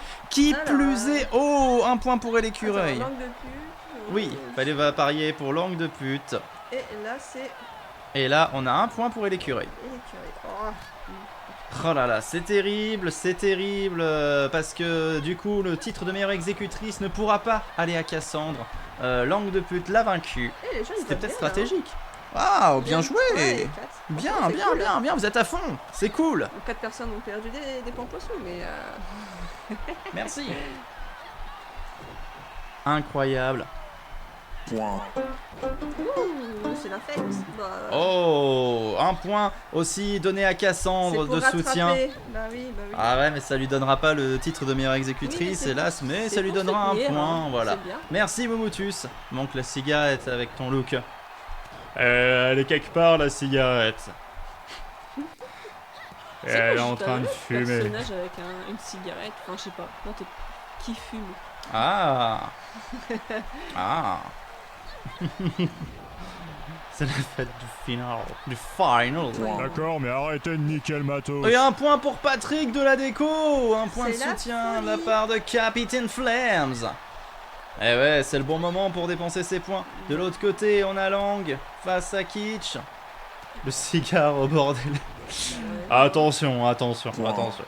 Alors. oh, un point pour l'écureuil. attends, langue de pute. Oui, fallait va parier pour Langue de pute. Et là, c'est Et là, on a un point pour l'écureuil. l'écureuil. Oh. Oh là là, c'est terrible, parce que du coup, le titre de meilleure exécutrice ne pourra pas aller à Cassandre. Langue de pute l'a vaincue. Eh, les gens, ils C'était tapent peut-être bien, là, hein. stratégique. Waouh, bien joué. Ouais, les quatre. Bien, Franchement, c'est bien, cool. bien, bien, vous êtes à fond. C'est cool. Donc, 4 personnes ont perdu des points poissons, mais Merci. Incroyable. Point. ouh, c'est la fête. Bah, Oh, un point aussi donné à c'est Cassandre pour de soutien. rattraper. Bah oui, bah oui. Ah ouais, mais ça lui donnera pas le titre de meilleure exécutrice, c'est hélas, mais c'est ça lui pour donnera un soutenir, point, hein. voilà. C'est bien. Merci Momotus. Manque la cigarette avec ton look. Elle est quelque part la cigarette. Tu sais, moi, Elle est j'ai en pas train vu de un fumer. personnage avec une cigarette, enfin je sais pas, non, qui fume. Ah. Ah. C'est la fête du final. Du final. D'accord, mais arrêtez de niquer le matos. Et un point pour Patrick de la déco. Un point de C'est la soutien de la folie. part de Captain Flames. Eh ouais, c'est le bon moment pour dépenser ses points. De l'autre côté, on a Lang face à Kitsch. Le cigare au bordel. Attention, attention, Point. attention.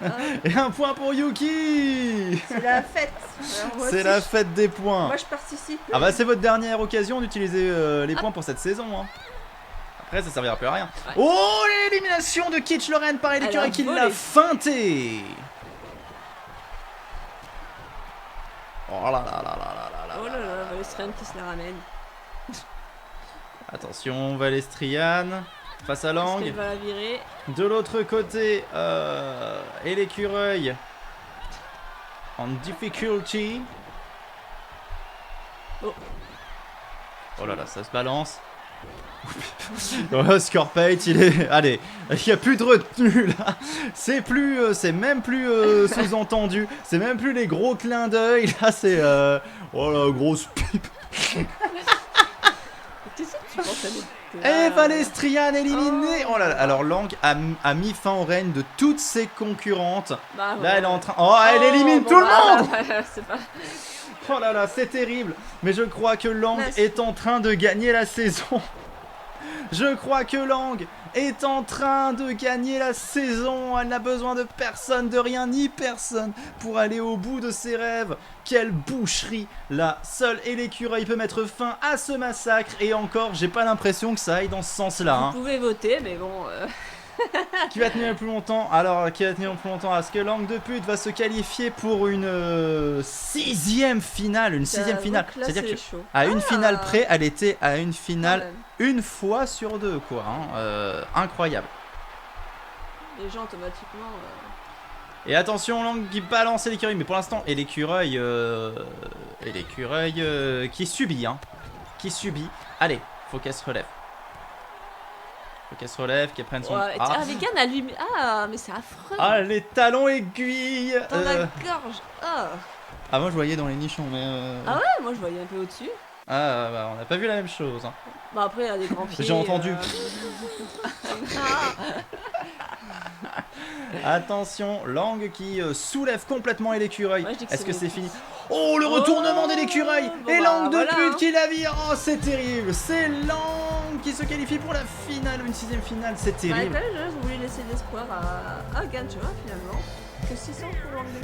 Voilà, Et un point pour Yuki. c'est la fête. Alors, moi C'est aussi, la fête des points. Moi je participe. Ah bah c'est votre dernière occasion d'utiliser les points pour cette saison. Hein. Après ça servira plus à rien. Ouais. Oh, l'élimination de Kitsch Lorraine par Elle l'écureuil a qui l'a volé. feinté. Oh là là là là là là là. Oh là là, Valestrian qui se la ramène. Attention, Valestrian face à Est-ce Lang. qu'elle va la virer? De l'autre côté, et l'écureuil en difficulty. Oh. Oh là là, ça se balance. Oh, Scorpate, il est. Allez, il n'y a plus de retenue là. C'est plus, c'est même plus sous-entendu. C'est même plus les gros clins d'œil. Là, c'est. Oh la grosse pipe. Qu'est-ce que tu penses à nous? Et Valestrian éliminé. Oh là là. Alors Lang a mis fin au règne de toutes ses concurrentes. Bah, Là, voilà. elle est en train. Oh, elle élimine bon, tout le bah, monde. c'est pas... Oh là là, c'est terrible. Mais je crois que Lang Merci. est en train de gagner la saison. Je crois que Lang est en train de gagner la saison. Elle n'a besoin de personne, de rien ni personne pour aller au bout de ses rêves. Quelle boucherie. Là, seul et l'écureuil peut mettre fin à ce massacre. Et encore, j'ai pas l'impression que ça aille dans ce sens-là. Hein. Vous pouvez voter, mais bon... Qui va tenir le plus longtemps? Alors, qui va tenir le plus longtemps? Est-ce que Langue de pute va se qualifier pour une sixième finale? Une sixième finale. C'est-à-dire que que à une finale près, elle était à une finale Finale. une fois sur deux, quoi. Hein. Incroyable. Les gens automatiquement... Et attention, Langue qui balance l'écureuil. Mais pour l'instant, et l'écureuil qui subit, hein. Qui subit. Allez, faut qu'elle se relève. Faut qu'elle se relève, qu'elle prenne son... Ouais, ah, Vegan allume... Ah, mais c'est affreux. Ah, les talons aiguilles. Dans la gorge. Ah. Ah, moi je voyais dans les nichons, mais... Ah ouais, moi je voyais un peu au-dessus. Ah, bah, on n'a pas vu la même chose. Hein. Bah après, elle a des grands pieds. J'ai entendu. Attention, Lang qui soulève complètement l'écureuil. Moi, je dis que Est-ce que c'est c'est mon fini? fils. Oh, le retournement de l'écureuil. Bon, Et bah, Lang de voilà, pute hein. qui la vire. Oh, c'est terrible. C'est Lang qui se qualifie pour la finale, une 6ème finale. C'est Bah, terrible. quand même, je voulais laisser l'espoir à Gan, tu vois, finalement. Que 600 pour l'anglais.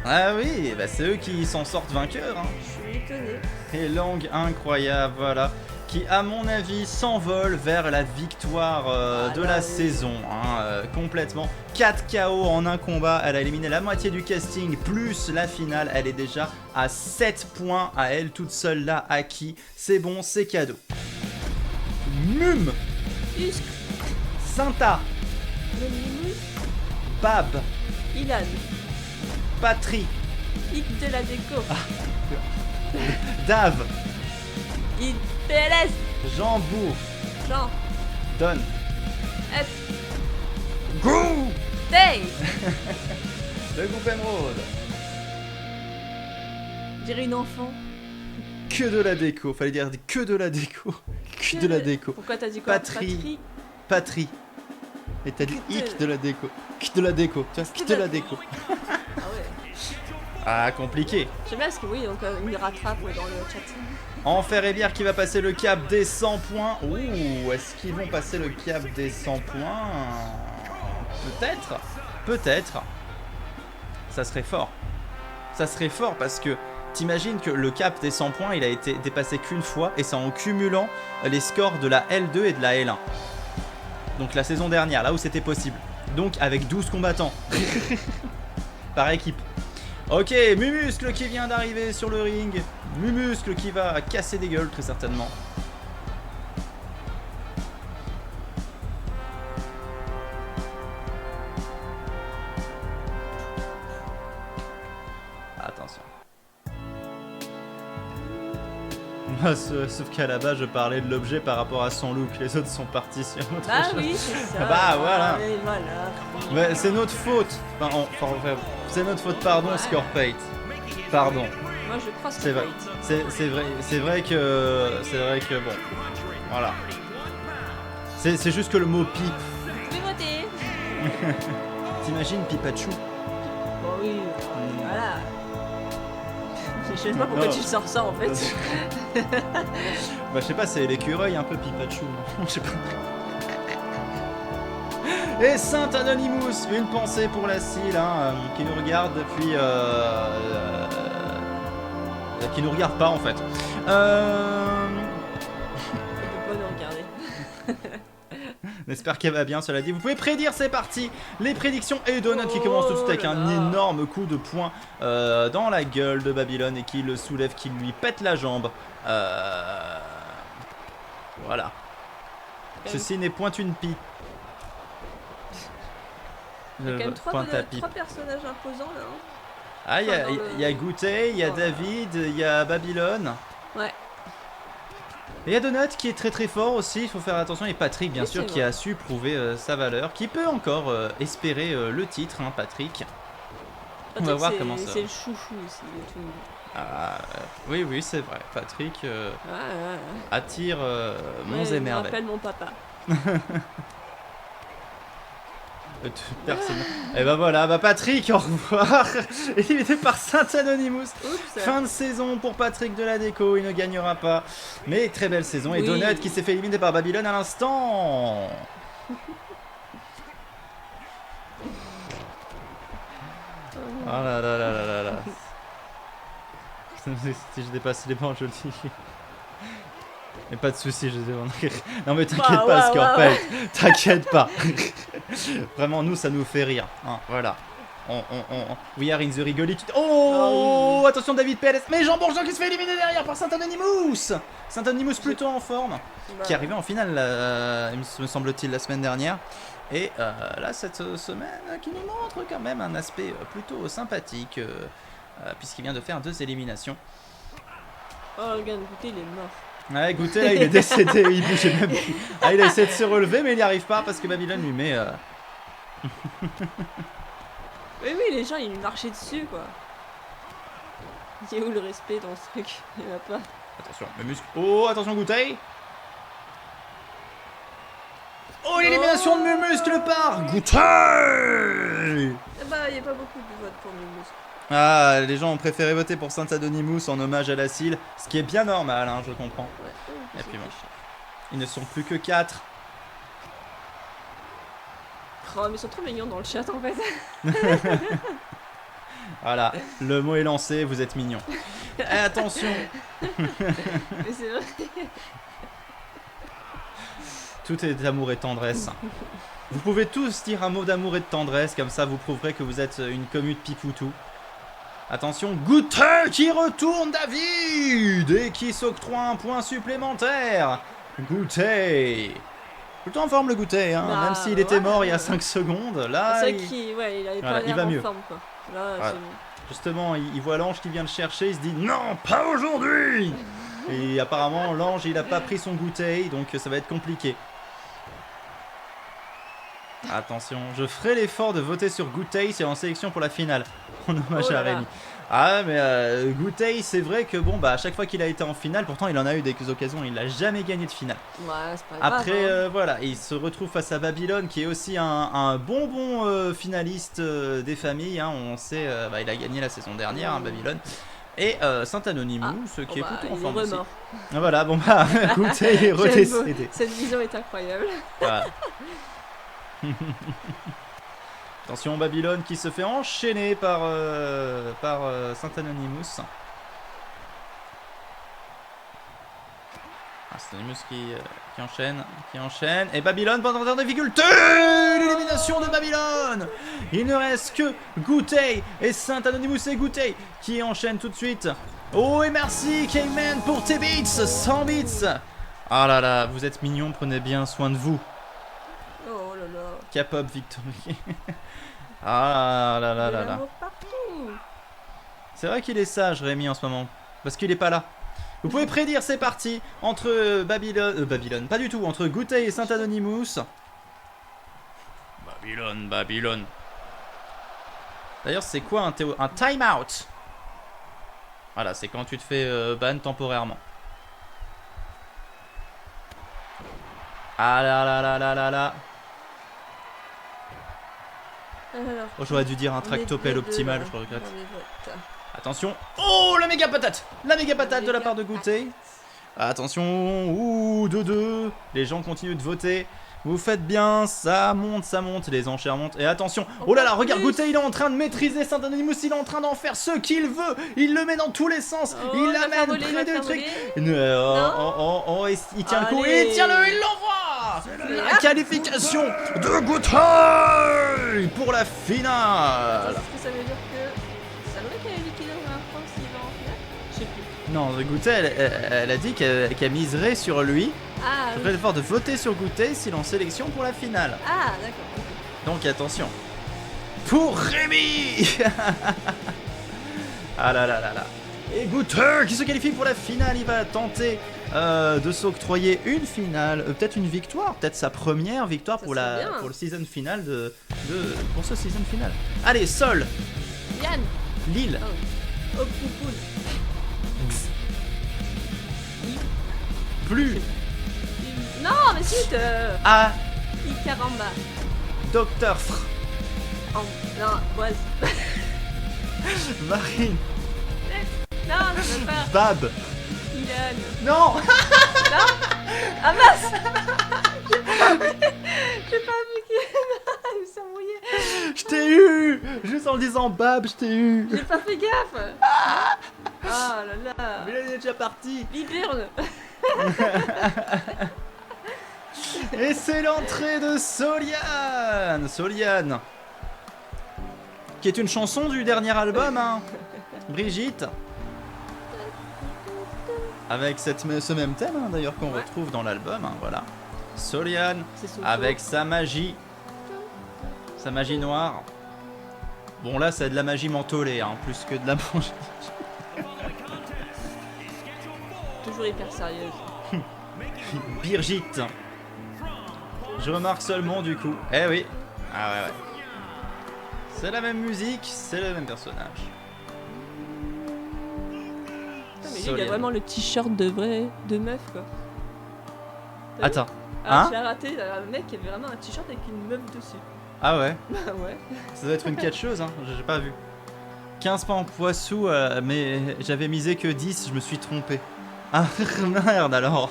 Ah oui, bah c'est eux qui s'en sortent vainqueurs. Hein. Je suis étonné. Et Lang, incroyable, voilà. Qui, à mon avis, s'envole vers la victoire de la saison. Hein, complètement. 4 KO en un combat. Elle a éliminé la moitié du casting, plus la finale. Elle est déjà à 7 points à elle toute seule là, acquis. C'est bon, c'est cadeau. Mum, Husk, Synta, Anonymous, Bab, Ilan, Patry, Hit de la déco, Dave, Hit PLS, Jean Bourg, Jean, Don, F, Gou, Day. le groupe Emerald. Dirais une enfant. Que de la déco, fallait dire que de la déco. Que de la déco. Pourquoi t'as dit quoi? Patry. Patry. Et t'as dit Que de- hic de la déco. Que de la déco. Tu vois, que de la déco. Ah ouais. Ah, compliqué. J'aime bien parce que oui, donc il me rattrape dans le chat. Enfer et Bière qui va passer le cap des 100 points. Ouh, est-ce qu'ils vont passer le cap des 100 points? Peut-être. Peut-être. Ça serait fort. Ça serait fort parce que t'imagines que le cap des 100 points, il a été dépassé qu'une fois et c'est en cumulant les scores de la L2 et de la L1. Donc la saison dernière, là où c'était possible. Donc avec 12 combattants. Par équipe. Ok, Mumuscle qui vient d'arriver sur le ring. Mumuscle qui va casser des gueules très certainement. Attention. Sauf qu'à la base je parlais de l'objet par rapport à son look. Les autres sont partis sur autre Bah chose. oui, c'est ça. Bah, voilà. Et voilà. Mais c'est notre faute. Enfin, c'est notre faute, pardon, Ouais. Scorpate. Pardon. Moi je crois que C'est vrai. C'est vrai que bon. Voilà. C'est juste que le mot pipe. Je vais voter. T'imagines Pikachu? Bon oui, voilà. Je sais pas pourquoi Non. tu sors ça en fait. Bah je sais pas, c'est l'écureuil un peu Pikachu. Non je sais pas. Et Saint Anonymous, une pensée pour la Cile hein, qui nous regarde depuis... qui nous regarde pas en fait. On peut pas nous regarder. J'espère qu'elle va bien, cela dit. Vous pouvez prédire, c'est parti. Les prédictions et Donut qui commence tout de suite avec Oh là un là. énorme coup de poing dans la gueule de Babylone et qui le soulève, qui lui pète la jambe. Voilà. Ceci n'est point une pipe. Il y a quand même trois Pointe à pipe. personnages imposants là. Hein. Ah, il y a, Enfin, dans il y a Goûter, il y a Oh. David, il y a Babylone. Ouais. Et il y a Donut qui est très très fort aussi, il faut faire attention. Et Patrick, bien Oui, sûr, c'est qui vrai. a su prouver sa valeur, qui peut encore espérer le titre, hein, Patrick. On va Patrick, voir c'est- comment ça. C'est le chouchou ici de tout le monde. Ah, oui, oui, c'est vrai. Patrick Ouais, ouais, ouais. attire monts Ouais, et il me merveilles. rappelle mon papa. Personne. Et bah voilà, bah Patrick, au revoir. Éliminé par Saint Anonymous. Oups. Fin de saison pour Patrick de la déco, il ne gagnera pas. Mais très belle saison. Et Oui. Donut qui s'est fait éliminer par Babylone à l'instant. Oh là là là là là là. Si je dépasse les bancs, je le dis. Mais pas de soucis, je dis. Non mais t'inquiète Waouh, pas, waouh, Scorpette. T'inquiète pas. Vraiment, nous, ça nous fait rire. Hein, voilà. We are in the rigolite. Oh, attention David PLS. Mais Jean Bourgeon qui se fait éliminer derrière par Saint Anonymous. Saint Anonymous plutôt en forme. Bah, Qui est arrivé en finale, me semble-t-il, la semaine dernière. Et là, cette semaine, qui nous montre quand même un aspect plutôt sympathique. Puisqu'il vient de faire 2 éliminations. Oh, regarde, écoutez, il est mort. Ouais, écoutez, là, il est décédé. Il bougeait même plus. Ah, il a essayé de se relever, mais il n'y arrive pas parce que Babylone lui met... Oui, oui, les gens, ils lui marchaient dessus, quoi. Il est où le respect dans ce truc? Il n'y en a pas. Attention, le muscle. Oh, attention, Goûter. Oh, l'élimination de Mumuscle par Goûter. Eh bah, y a pas beaucoup de votes pour Mumuscle. Ah, les gens ont préféré voter pour Saint Anonymous en hommage à la Cile, ce qui est bien normal, hein, je comprends. Ouais. Et puis bon. Ils ne sont plus que 4. Oh, mais ils sont trop mignons dans le chat en fait. Voilà, le mot est lancé, vous êtes mignons. Et attention, Mais c'est vrai. tout est amour et tendresse. Vous pouvez tous dire un mot d'amour et de tendresse, comme ça vous prouverez que vous êtes une commu de pipoutou. Attention, Goûter qui retourne David et qui s'octroie un point supplémentaire. Goûter. Tout en forme le Goûter, hein, Bah, même s'il était mort il y a ouais. 5 secondes. Là, C'est il- qui, ouais, il avait Voilà, pas il l'air va en mieux. forme quoi. Là, Voilà. c'est bon. Justement, il voit l'ange qui vient le chercher, il se dit non, pas aujourd'hui. Et apparemment, l'ange il a pas pris son Goûter, donc ça va être compliqué. Attention, je ferai l'effort de voter sur Goûter, c'est en sélection pour la finale. En hommage Oh là à là. Rémi. Ah, mais Goûter, c'est vrai que bon, bah à chaque fois qu'il a été en finale, pourtant il en a eu des occasions, il n'a jamais gagné de finale. Ouais, c'est pas grave. Après, hein. voilà, il se retrouve face à Babylone, qui est aussi un bonbon finaliste des familles. Hein, on sait, bah, il a gagné la saison dernière, hein, Babylone. Et Saint Anonymous, qui est bah, plutôt en il forme est aussi. remort. Ah, voilà, bon bah, Goûter est J'aime redécédé. beau. Cette vision est incroyable. Voilà. Attention, Babylone qui se fait enchaîner par Saint Anonymous. Ah, Saint Anonymous qui enchaîne. Et Babylone pendant la difficulté. L'élimination de Babylone. Il ne reste que Goûter et Saint Anonymous et Goûter qui enchaînent tout de suite. Oh, et merci K-Man pour tes bits, 100 bits. Ah là là, vous êtes mignons, prenez bien soin de vous. Oh là là. K-pop Victory. Ah là là De là là. l'amour partout. C'est vrai qu'il est sage Rémi en ce moment. Parce qu'il est pas là. Vous pouvez prédire, c'est parti. Entre Babylone, pas du tout. Entre Goûter et Saint Anonymous. Babylone. D'ailleurs, c'est quoi un time out? Voilà, c'est quand tu te fais ban temporairement. Ah là là là là là là. Alors, Oh, j'aurais dû dire un on est tractopelle deux, optimal, là, je regrette. dans les votes. Attention. Oh, la méga patate. La méga patate de la part de Goûter. Attention. Ouh, 2-2. Les gens continuent de voter. Vous faites bien, ça monte, les enchères montent. Et attention, oh là là, regarde, Goûter, il est en train de maîtriser Saint Anonymous, il est en train d'en faire ce qu'il veut. Il le met dans tous les sens, Oh, il il va faire l'amène voler, près il va du faire truc. voler. Il tient le coup, Allez. il tient il l'envoie. La Ah. qualification de Goûter pour la finale. Est-ce que ça veut dire que ça veut qui avait liquidé la dernière fois s'il va en finale? Je sais plus. Non, Goûter, elle a dit qu'elle miserait sur lui. Ah, Je oui. ferai l'effort de voter sur Goûter s'il est en sélection pour la finale. Ah, d'accord. Ok. Donc attention. Pour Rémi. Ah là là là là. Et Goûter qui se qualifie pour la finale, il va tenter de s'octroyer une finale, peut-être une victoire, peut-être sa première victoire Ça pour serait bien. pour le season final pour ce season final. Allez, Sol, Yann. Lille, Oh, Poupoule. plus Non, mais zut. à Icaramba. Dr. Fr, Non, Boise. Marine, Non, je veux pas. Bab. Ilan. Non. Ah mince. J'ai pas vu qu'il il s'est embrouillé. Je t'ai eu. Juste en le disant Bab, je t'ai eu. J'ai pas fait gaffe. Ah là là. Mais là, il est déjà parti. Biburne. Et c'est l'entrée de Soliane. Soliane, qui est une chanson du dernier album, hein. Brigitte. Avec ce même thème, hein, d'ailleurs, qu'on Ouais. retrouve dans l'album, hein, voilà. Soliane, C'est Soso. avec sa magie noire. Bon, là, c'est de la magie mentholée, hein, plus que de la magie. Toujours hyper sérieuse. Brigitte. Je remarque seulement, du coup. Eh oui. Ah ouais. C'est la même musique, c'est le même personnage. Putain, mais lui, il a Soliane. vraiment le t-shirt de meuf quoi. Attends. Ah, Hein? tu l'as raté, un mec qui avait vraiment un t-shirt avec une meuf dessus. Ah ouais. Bah ouais. Ça doit être une catcheuse, hein. J'ai pas vu. 15 pains en poissou, mais j'avais misé que 10, je me suis trompé. Ah merde alors.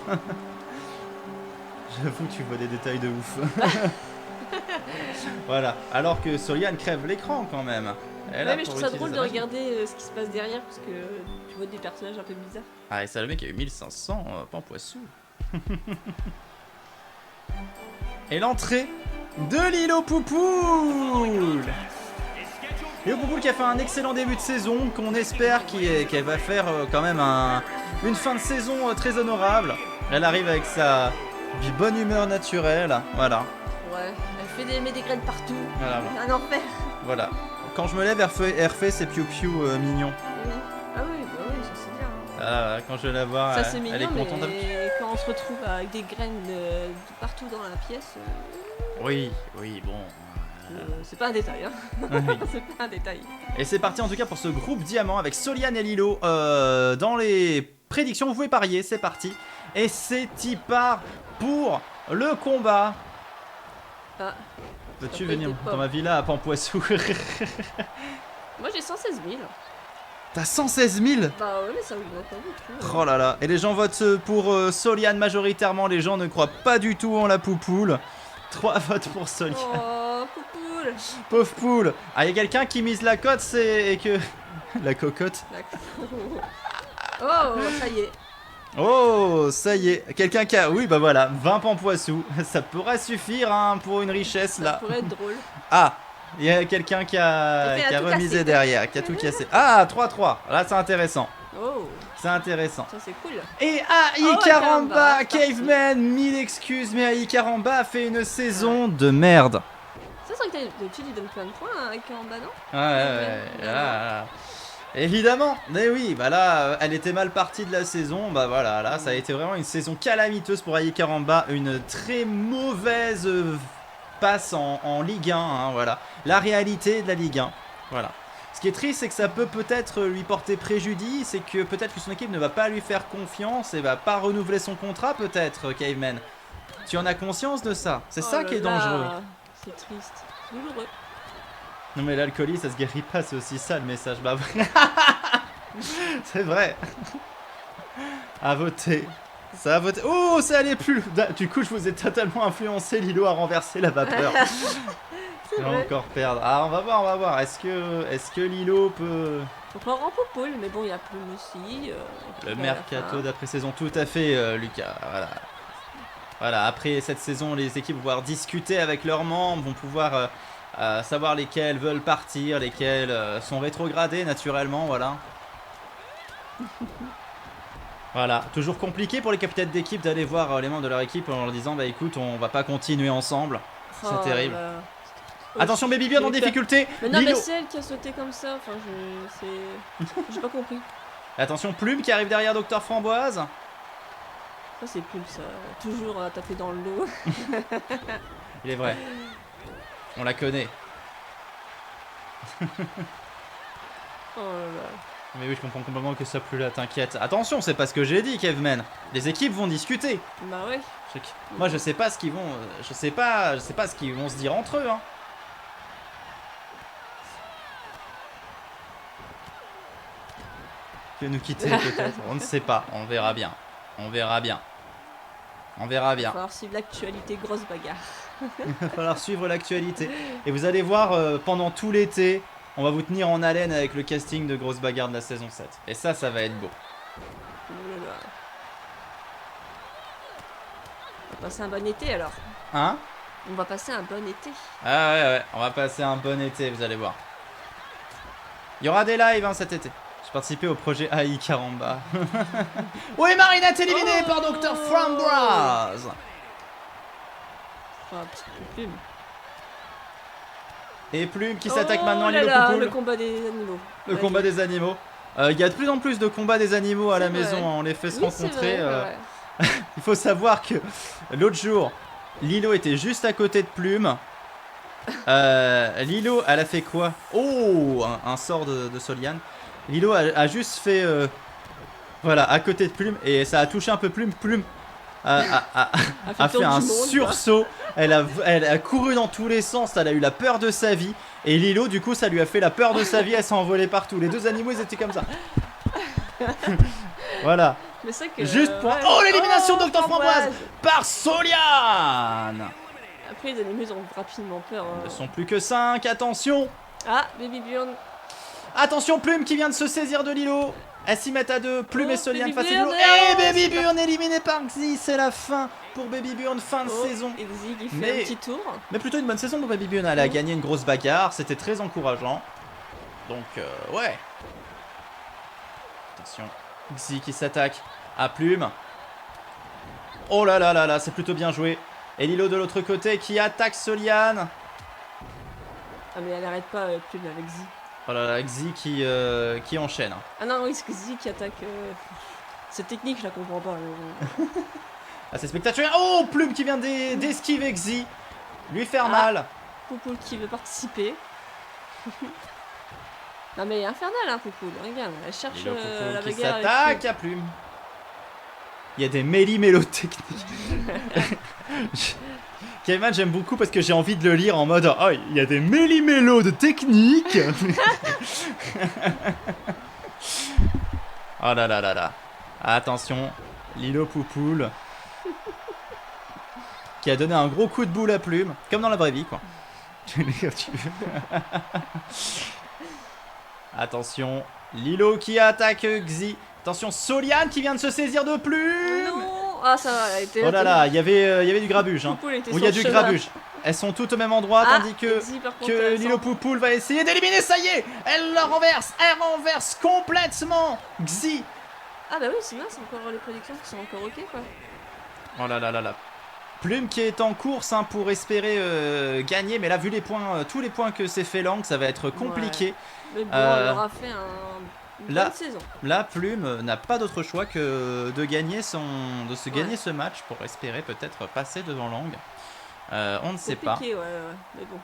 J'avoue que tu vois des détails de ouf. Voilà, alors que Soliane crève l'écran quand même. Elle est là Ouais, mais je pour trouve ça drôle utiliser de sa magie. regarder ce qui se passe derrière parce que tu vois des personnages un peu bizarres. Ah et ça le mec a eu 1500 pains poissou. Et l'entrée de Lilo Poupoule. Lilo Poupoule qui a fait un excellent début de saison, qu'on espère qu'elle va faire quand même une fin de saison très honorable. Elle arrive avec sa bonne humeur naturelle, voilà. Ouais, elle met des graines partout. Voilà. Un enfer. Voilà. Quand je me lève, elle refait ses piou-piou mignons. Oui. Ah oui, bah oui, ça c'est bien. Ah, quand je vais la voir, Ça c'est elle mignon, est contente. mais quand on se retrouve avec des graines de partout dans la pièce, Oui, bon. c'est pas un détail. Hein. Oui. C'est pas un détail. Et c'est parti en tout cas pour ce groupe diamant avec Soliane et Lilo dans les prédictions. Vous pouvez parier, c'est parti. Et c'est y part pour le combat. Ah, Peux-tu ça venir peut être pas. dans ma villa à Pampoissou? moi j'ai 116 000. T'as 116 000? Bah ouais, mais ça vous voit pas beaucoup. Oh là là. Et les gens votent pour Soliane majoritairement. Les gens ne croient pas du tout en la poupoule. 3 votes pour Soliane. Oh, coucou. Pauvre poule. Ah, il y a quelqu'un qui mise la cote, et que... La cocotte. Oh, ça y est. Oh, ça y est. Quelqu'un qui a... Oui, bah voilà, 20 pampoissous. Ça pourrait suffire hein, pour une richesse Ça là. pourrait être drôle. Ah, il y a quelqu'un qui a Quelqu'un a tout remisé cassé. derrière, qui a tout cassé. Ah, 3-3. Là, c'est intéressant. Oh, C'est intéressant. ça c'est cool. Et Oh, Caramba, Caramba, c'est parti. Caveman, 1000 excuses, mais Caramba a fait une saison de merde. Ça, c'est vrai que d'habitude il donne plein de points hein, avec Caramba, non? Ouais. Là. Évidemment, mais oui, bah là, elle était mal partie de la saison, bah voilà, là, ça a été vraiment une saison calamiteuse pour Aïe Caramba, une très mauvaise passe en Ligue 1, hein, voilà, la réalité de la Ligue 1, voilà. Ce qui est triste, c'est que ça peut-être lui porter préjudice, et que peut-être que son équipe ne va pas lui faire confiance et va pas renouveler son contrat, peut-être, Caveman. Tu en as conscience de ça? C'est Oh ça là qui est là, dangereux. C'est triste. Douloureux. Non mais l'alcoolisme ça se guérit pas, c'est aussi ça le message. Bah c'est vrai. À voter. Ça a voté. Oh, ça allait plus. Du coup, je vous ai totalement influencé. Lilo a renversé la vapeur. C'est Je vais vrai. encore perdre. Ah, on va voir. Est-ce que Lilo peut... Donc on rend Poupoule, mais bon, il y a Plume aussi. Le mercato d'après-saison, tout à fait, Lucas. Voilà, après cette saison, les équipes vont pouvoir discuter avec leurs membres, vont pouvoir savoir lesquels veulent partir, lesquels sont rétrogradés naturellement, voilà. Voilà, toujours compliqué pour les capitaines d'équipe d'aller voir les membres de leur équipe en leur disant bah écoute, on va pas continuer ensemble. C'est terrible. Attention, Baby Beard en difficulté. Mais non, mais Lilo. c'est elle qui a sauté comme ça. Enfin, j'ai pas compris. Attention, Plume qui arrive derrière Docteur Framboise. Ça, c'est Plume, ça. Toujours à taper dans le dos. Il est vrai. On la connaît. Oh là là. Mais oui, je comprends complètement que ça plus là, t'inquiète. Attention, c'est pas ce que j'ai dit, Caveman. Les équipes vont discuter. Bah ouais. Moi, je sais pas ce qu'ils vont, je sais pas ce qu'ils vont se dire entre eux. Hein. Tu veux nous quitter peut-être. On ne sait pas. On verra bien. On verra bien. On verra Il va bien. falloir suivre l'actualité, grosse bagarre. Il va falloir suivre l'actualité. Et vous allez voir, pendant tout l'été, on va vous tenir en haleine avec le casting de Grosse Bagarre de la saison 7. Et ça va être beau. Oh là là. On va passer un bon été alors. Hein? On va passer un bon été. Ah ouais, on va passer un bon été, vous allez voir. Il y aura des lives hein, cet été. J'ai participé au projet AI Caramba. Oui, Marinette éliminée par Dr. Framboise. Enfin, un petit peu Plume. Et Plume qui s'attaque Oh maintenant à là Lilo là, Poupoule. le combat des animaux. Le Vas-y. combat des animaux. Il y a de plus en plus de combats des animaux à la C'est maison, vrai. hein, on les fait se Oui, c'est rencontrer. vrai, ouais. Il faut savoir que l'autre jour, Lilo était juste à côté de Plume. Lilo, elle a fait quoi? Oh, un sort de Soliane. Lilo a juste fait, voilà, à côté de Plume et ça a touché un peu Plume. Plume a fait un sursaut. Elle a couru dans tous les sens. Elle a eu la peur de sa vie. Et Lilo, du coup, ça lui a fait la peur de sa vie. Elle s'est envolée partout. Les deux animaux, ils étaient comme ça. Voilà. Mais c'est que, Juste pour. ouais. Oh, l'élimination de Dr Framboise. Framboise par Soliane. Après, les animaux, ils ont rapidement peur. Ils ne sont plus que 5. Attention. Ah, Baby Bjorn. Attention, Plume qui vient de se saisir de Lilo. Elles s'y mettent à deux. Plume Oh, et Soliane Baby face à Lilo. Bjorn, Et non, Baby c'est pas- Bjorn éliminé par Xi. C'est la fin pour Baby Bjorn. Fin de Oh, saison. et Zig, il fait Mais- un petit tour. Mais plutôt une bonne saison pour Baby Bjorn. Elle a gagné une grosse bagarre. C'était très encourageant. Donc, ouais. Attention. Xi qui s'attaque à Plume. Oh là là là là, c'est plutôt bien joué. Et Lilo de l'autre côté qui attaque Soliane. Ah, mais elle arrête pas Plume avec Zig. Oh là là, Xi qui enchaîne. Ah non, oui, c'est que Zig qui attaque. Cette technique, je la comprends pas. Mais bon. Ah, c'est spectaculaire. Oh, Plume qui vient d'esquiver Xi. Lui faire Ah. mal. Poupoule qui veut participer. Non, mais infernal, hein, Poupoule. Regarde, elle cherche Lilo Poupoule la qui bagarre. avec s'attaque à Plume. Il y a des méli-mélo techniques. Kevin, j'aime beaucoup parce que j'ai envie de le lire en mode oh, il y a des méli-mélo de techniques. Oh là là là là. Attention, Lilo Poupoule. Qui a donné un gros coup de boule à Plume. Comme dans la vraie vie, quoi. Attention, Lilo qui attaque Xi. Attention, Soliane qui vient de se saisir de Plume. Non. Ah, ça va, elle était Oh là là, il y avait du grabuge. Hein. Poupoule était Où il y a sur du le chemin. grabuge. Elles sont toutes au même endroit, Ah, tandis que, Zig, par contre, que elle Lilo sent- Poupoule va essayer d'éliminer. Ça y est, elle la renverse. Elle renverse complètement Xi. Ah, bah oui, c'est bien, c'est encore les prédictions qui sont encore ok, quoi. Oh là là là là. Plume qui est en course hein, pour espérer gagner, mais là, vu les points, tous les points que s'est fait Lang, ça va être compliqué. Mais bon, Euh, elle aura fait une là- bonne saison. Là, Plume n'a pas d'autre choix que de gagner gagner Ouais. ce match pour espérer peut-être passer devant Lang. On ne sait pas. Compliqué, ouais, mais bon.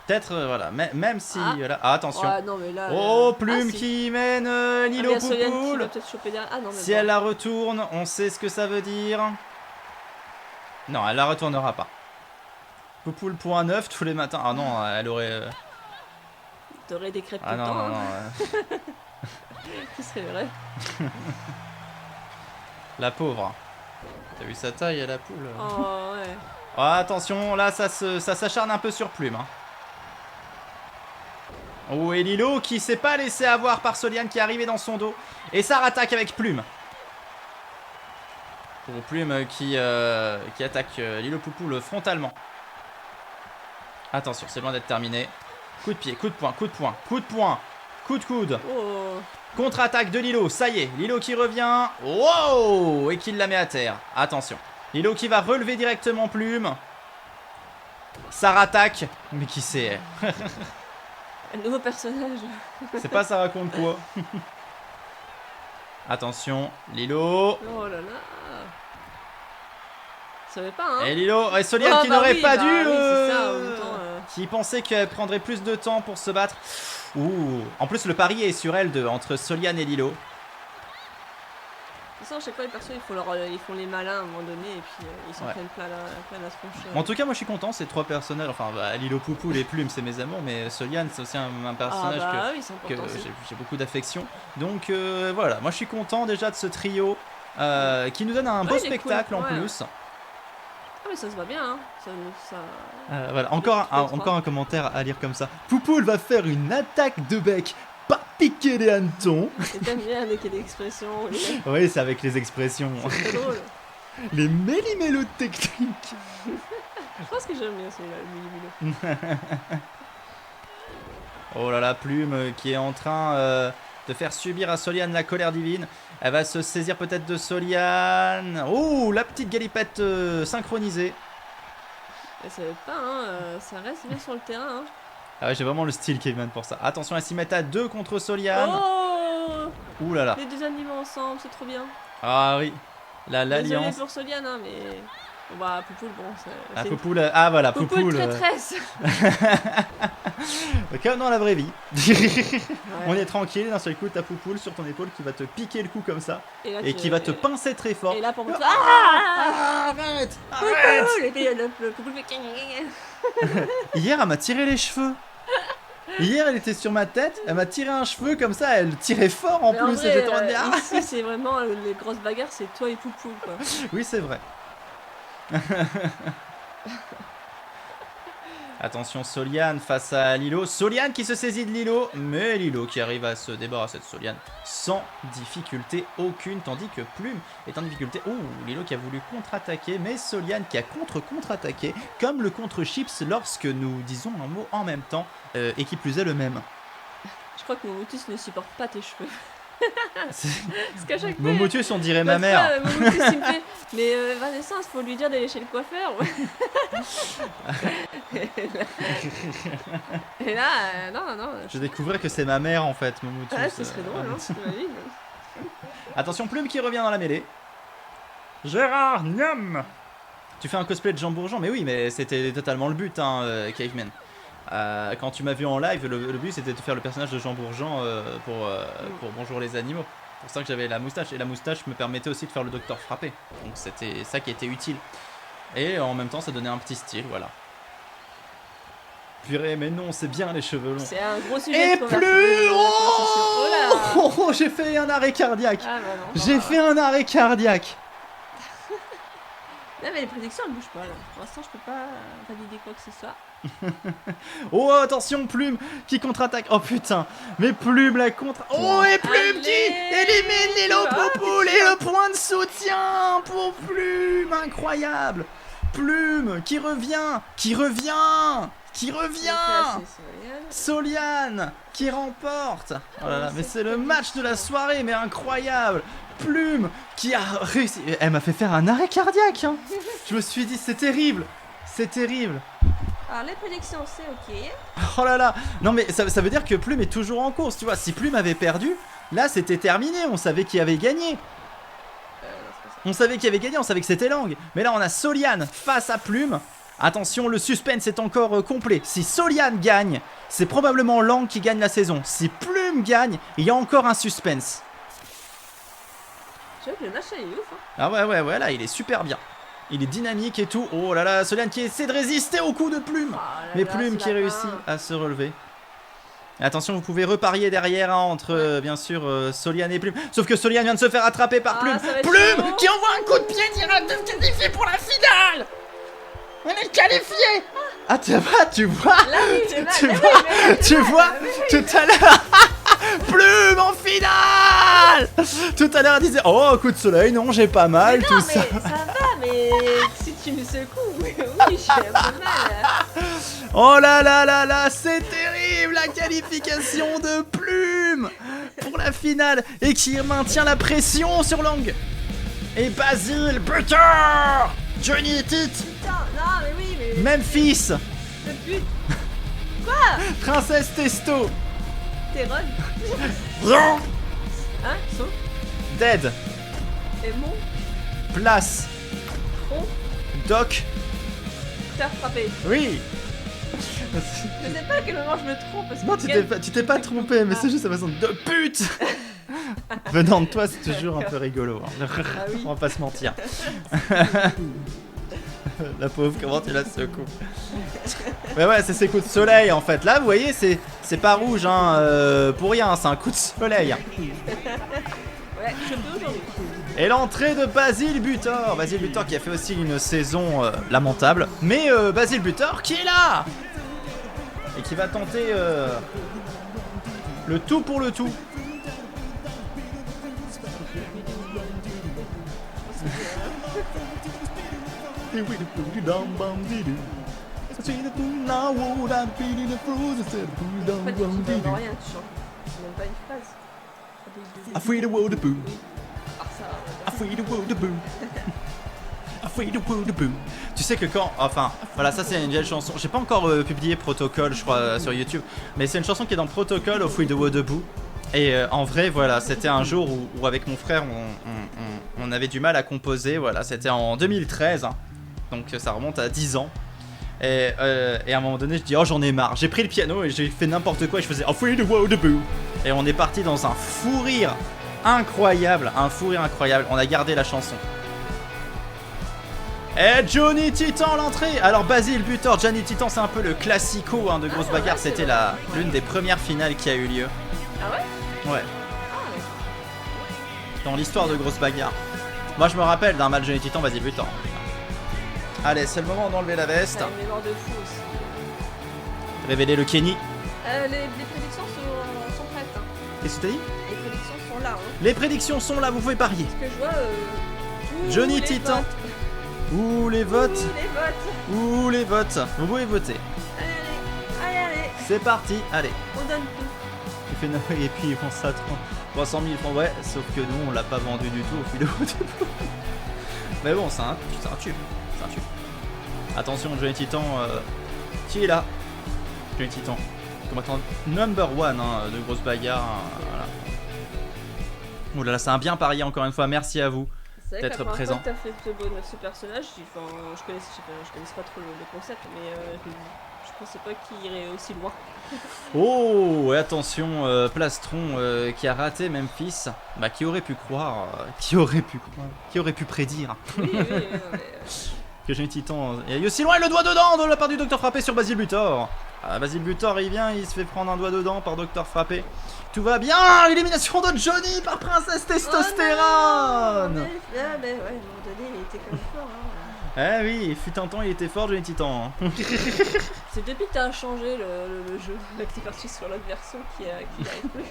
Peut-être, voilà, même si... Ah. Voilà. Ah, attention. Ouais, non, mais là. Oh, ah, Plume si. qui mène Ah, mais Lilo il y a Soliane qui Poupoule. va peut-être choper derrière. Ah, non, mais Si bon. elle la retourne, on sait ce que ça veut dire. Non, elle la retournera pas. Poupoule pour un œuf tous les matins. Ah non, elle aurait... T'aurais des crêpes Ah tout le non, temps, non, hein. non. C'est vrai. La pauvre. T'as vu sa taille à la poule? Oh, ouais. Oh, attention, là, ça s'acharne un peu sur Plume. Hein. Oh, et Lilo qui s'est pas laissé avoir par Soliane qui est arrivé dans son dos. Et ça rattaque avec Plume. Pour Plume qui attaque Lilo Poupoule frontalement. Attention, c'est loin d'être terminé. Coup de pied, coup de poing, coup de poing, coup de poing, coup de coude. Oh. Contre-attaque de Lilo, ça y est, Lilo qui revient. Wow! Et qui la met à terre. Attention. Lilo qui va relever directement Plume. Ça rattaque. Mais qui c'est? Un nouveau personnage. C'est pas ça raconte quoi. Attention, Lilo. Oh là là. Je savais pas, hein. Et Lilo, et Soliane Oh, qui bah n'aurait oui, pas bah dû. oui, c'est ça, en même temps, Qui pensait qu'elle prendrait plus de temps pour se battre. Ouh. En plus, le pari est sur elle entre Soliane et Lilo. De toute façon, à chaque fois, les persos, ils font les malins à un moment donné et puis ils s'en Ouais. prennent plein la tronche. En tout cas, moi je suis content, ces trois personnages. Enfin, bah, Lilo Poupoule et Plume, c'est mes amours, mais Soliane, c'est aussi un personnage ah bah oui, c'est que important aussi. j'ai beaucoup d'affection. Donc voilà, moi je suis content déjà de ce trio qui nous donne un beau il est spectacle cool, en ouais. plus. Ah mais ça se voit bien, hein. Ça... Voilà, encore un commentaire à lire comme ça. Poupoule va faire une attaque de bec, pas piquer les hannetons. Et t'aimes bien avec les expressions, les... Oui, c'est avec les expressions. c'est très drôle. Les méli-mélo techniques. Je pense que j'aime bien celui-là, le mini-milo. Oh là là, Plume qui est en train de faire subir à Soliane la colère divine. Elle va se saisir peut-être de Soliane. Oh, la petite galipette synchronisée. Elle savait pas, hein. Ça reste bien sur le terrain, hein. Ah ouais, j'ai vraiment le style Kevin pour ça. Attention, elle s'y met à 2 contre Soliane. Oh, Ouh là là. les deux animaux ensemble, c'est trop bien. Ah oui, Désolé l'alliance. pour Soliane, hein, mais... Bon, bah, Poupoule, bon, Ah, c'est Poupoule, ah voilà, Poupoule Poupoule. traîtresse. Comme dans la vraie vie. Ouais. On est tranquille, d'un seul coup, t'as Poupoule sur ton épaule qui va te piquer le cou comme ça là, et qui va te pincer très fort. Et là, pour moi, Arrête! Arrête! Poupoule. Et puis le Poupoule fait... Hier, elle m'a tiré les cheveux. Hier, elle était sur ma tête, elle m'a tiré un cheveu comme ça, elle tirait fort en Mais plus. vrai, Et j'étais en train de dire, ah. ici, c'est vraiment les grosses bagarres, c'est toi et Poupoule, quoi. Oui, c'est vrai. Attention, Soliane face à Lilo. Soliane qui se saisit de Lilo, mais Lilo qui arrive à se débarrasser de Soliane sans difficulté aucune, tandis que Plume est en difficulté. Oh, Lilo qui a voulu contre-attaquer, mais Soliane qui a contre-attaqué, comme le contre-chips lorsque nous disons un mot en même temps, et qui plus est le même. Je crois que Momotus ne supporte pas tes cheveux. C'est- Parce qu'à chaque fois... Momotus, on dirait ma l'autre mère. fois, Momotus, il me fait... Mais Vanessa, il faut lui dire d'aller chez le coiffeur. Et là, non. Je découvrais que c'est ma mère en fait, Momotus. Ah, ce serait drôle, hein, t'imagines. Attention, Plume qui revient dans la mêlée. Gérard, niam. Tu fais un cosplay de Jean Bourgeon, mais oui, mais c'était totalement le but, hein, Caveman. Quand tu m'as vu en live, le but c'était de faire le personnage de Jean Bourgeon pour Bonjour les animaux. C'est pour ça que j'avais la moustache, et la moustache me permettait aussi de faire le docteur frappé. Donc c'était ça qui était utile. Et en même temps, ça donnait un petit style, voilà. Purée, mais non, c'est bien les cheveux longs. C'est un gros sujet Et de plus conversation. Oh là. oh, j'ai fait un arrêt cardiaque. Ah bah non. J'ai fait un arrêt cardiaque. Non mais les prédictions elles bougent pas là. Pour l'instant je peux pas valider quoi que ce soit. Oh, attention, Plume qui contre-attaque. Oh putain, mais Plume la contre. Oh, et Plume qui élimine Lilo Poupoule et le point de soutien pour Plume. Incroyable. Plume qui revient. Donc là, c'est Soliane. Soliane qui remporte. Oh là là, mais c'est le match de la soirée, mais incroyable. Plume qui a réussi. Elle m'a fait faire un arrêt cardiaque, hein. Je me suis dit, c'est terrible. C'est terrible. Alors les prédictions c'est ok. Oh là là. Non mais ça veut dire que Plume est toujours en course, tu vois. Si Plume avait perdu, là c'était terminé. On savait qui avait gagné. Non, c'est pas ça. On savait qui avait gagné, on savait que c'était Lang. Mais là on a Soliane face à Plume. Attention, le suspense est encore complet. Si Soliane gagne, c'est probablement Lang qui gagne la saison. Si Plume gagne, il y a encore un suspense. Je vois que le match il est ouf. Hein. Ah ouais, là il est super bien. Il est dynamique et tout. Oh là là, Soliane qui essaie de résister au coup de Plume. Oh là Mais là, Plume ce qui lapin. réussit à se relever. Attention, vous pouvez reparier derrière, hein, entre bien sûr Soliane et Plume. Sauf que Soliane vient de se faire attraper par Ah, Plume. ça va être Plume chaud. qui envoie un coup de pied direct de qualifié pour la finale. On est qualifié. Ah tu vois Là oui, j'ai mal. Tu Mais vois, oui, mais tu j'ai vois, mal. Mais oui. tout à l'heure, Plume en finale. Tout à l'heure, elle disait, oh, coup de soleil, non, j'ai pas mal, Mais tout non, ça. mais ça va, mais si tu me secoues, oui, j'ai un peu mal. Oh là là là là, c'est terrible, la qualification de Plume pour la finale et qui maintient la pression sur Lang. Et Basile, buteur, Johnny Tit, Putain, non, mais oui, mais Memphis, le but, Princesse Testo, t'es Ron. Blanc, Hein, sauf, Dead, et mon Place, front, Doc, t'as frappé. oui. Je sais pas à quel moment je me trompe parce que Non, tu t'es pas trompé, mais c'est juste la façon de pute. Venant de toi, c'est toujours un peu rigolo. Hein. Ah oui. On va pas se mentir. La pauvre, comment tu la secoues. Mais ouais, c'est ces coups de soleil en fait. Là, vous voyez, c'est pas rouge, hein, pour rien, c'est un coup de soleil. Ouais, je peux aujourd'hui. Et l'entrée de Basile Butor. Basile Butor qui a fait aussi une saison lamentable. Mais Basile Butor qui est là et qui va tenter le tout pour le tout. En fait, tu dis vraiment rien, tu chantes. C'est même pas une phrase. I free the world to boo. Ah, ça I free the world to boo. I free the world to boo. Tu sais que quand, enfin, voilà, ça c'est une vieille chanson. J'ai pas encore publié Protocol, je crois, sur YouTube, mais c'est une chanson qui est dans Protocol, au Free the World Debout. Et en vrai, voilà, c'était un jour où avec mon frère, on avait du mal à composer. Voilà, c'était en 2013. Donc ça remonte à 10 ans. Et à un moment donné, je dis, oh j'en ai marre. J'ai pris le piano et j'ai fait n'importe quoi et je faisais Free the World Boo. Et on est parti dans un fou rire incroyable. Un fou rire incroyable. On a gardé la chanson. Et Johnny Titan l'entrée. Alors Basile buteur, Johnny Titan c'est un peu le classico de grosse bagarre. C'était l'une des premières finales qui a eu lieu. Ah ouais? Ouais. Dans l'histoire de grosse bagarre. Moi je me rappelle d'un match Johnny Titan, Basile buteur. Allez, c'est le moment d'enlever la veste. Une mémoire de fou aussi. Révéler le Kenny. Les prédictions sont prêtes. Hein. Qu'est-ce que tu as dit? Les prédictions sont là. Hein. Les prédictions sont là, vous pouvez parier. Ce que je vois. Johnny Titan. Ouh les votes. Les votes. Ouh les votes. Vous pouvez voter. Allez. C'est parti, allez. On donne tout. Il fait 9 et puis ils font ça 300 000 francs. Ouais, sauf que nous on l'a pas vendu du tout au fil de route. Mais bon, c'est un tube. C'est un tube. Attention, Johnny Titan, qui est là? Johnny Titan, combattant number one de grosse bagarre. Voilà. Oh là là, c'est un bien parié encore une fois. Merci à vous d'être présent. T'as fait ce personnage, je connaissais pas trop le concept, mais je pensais pas qu'il irait aussi loin. Oh, et attention, Plastron qui a raté Memphis. Bah, qui aurait pu croire, qui aurait pu prédire. Oui, mais... Que Johnny Titan est aussi loin, le doigt dedans de la part du Docteur Frappé sur Basile Butor. Basile Butor il vient, il se fait prendre un doigt dedans par Docteur Frappé. Tout va bien, élimination de Johnny par Princesse Testostérone. Oh non, mais ouais, à un moment donné il était quand même fort. Eh oui, il fut un temps il était fort Johnny Titan. C'est depuis que t'as changé le jeu, que t'es parti sur l'autre version qui arrive plus.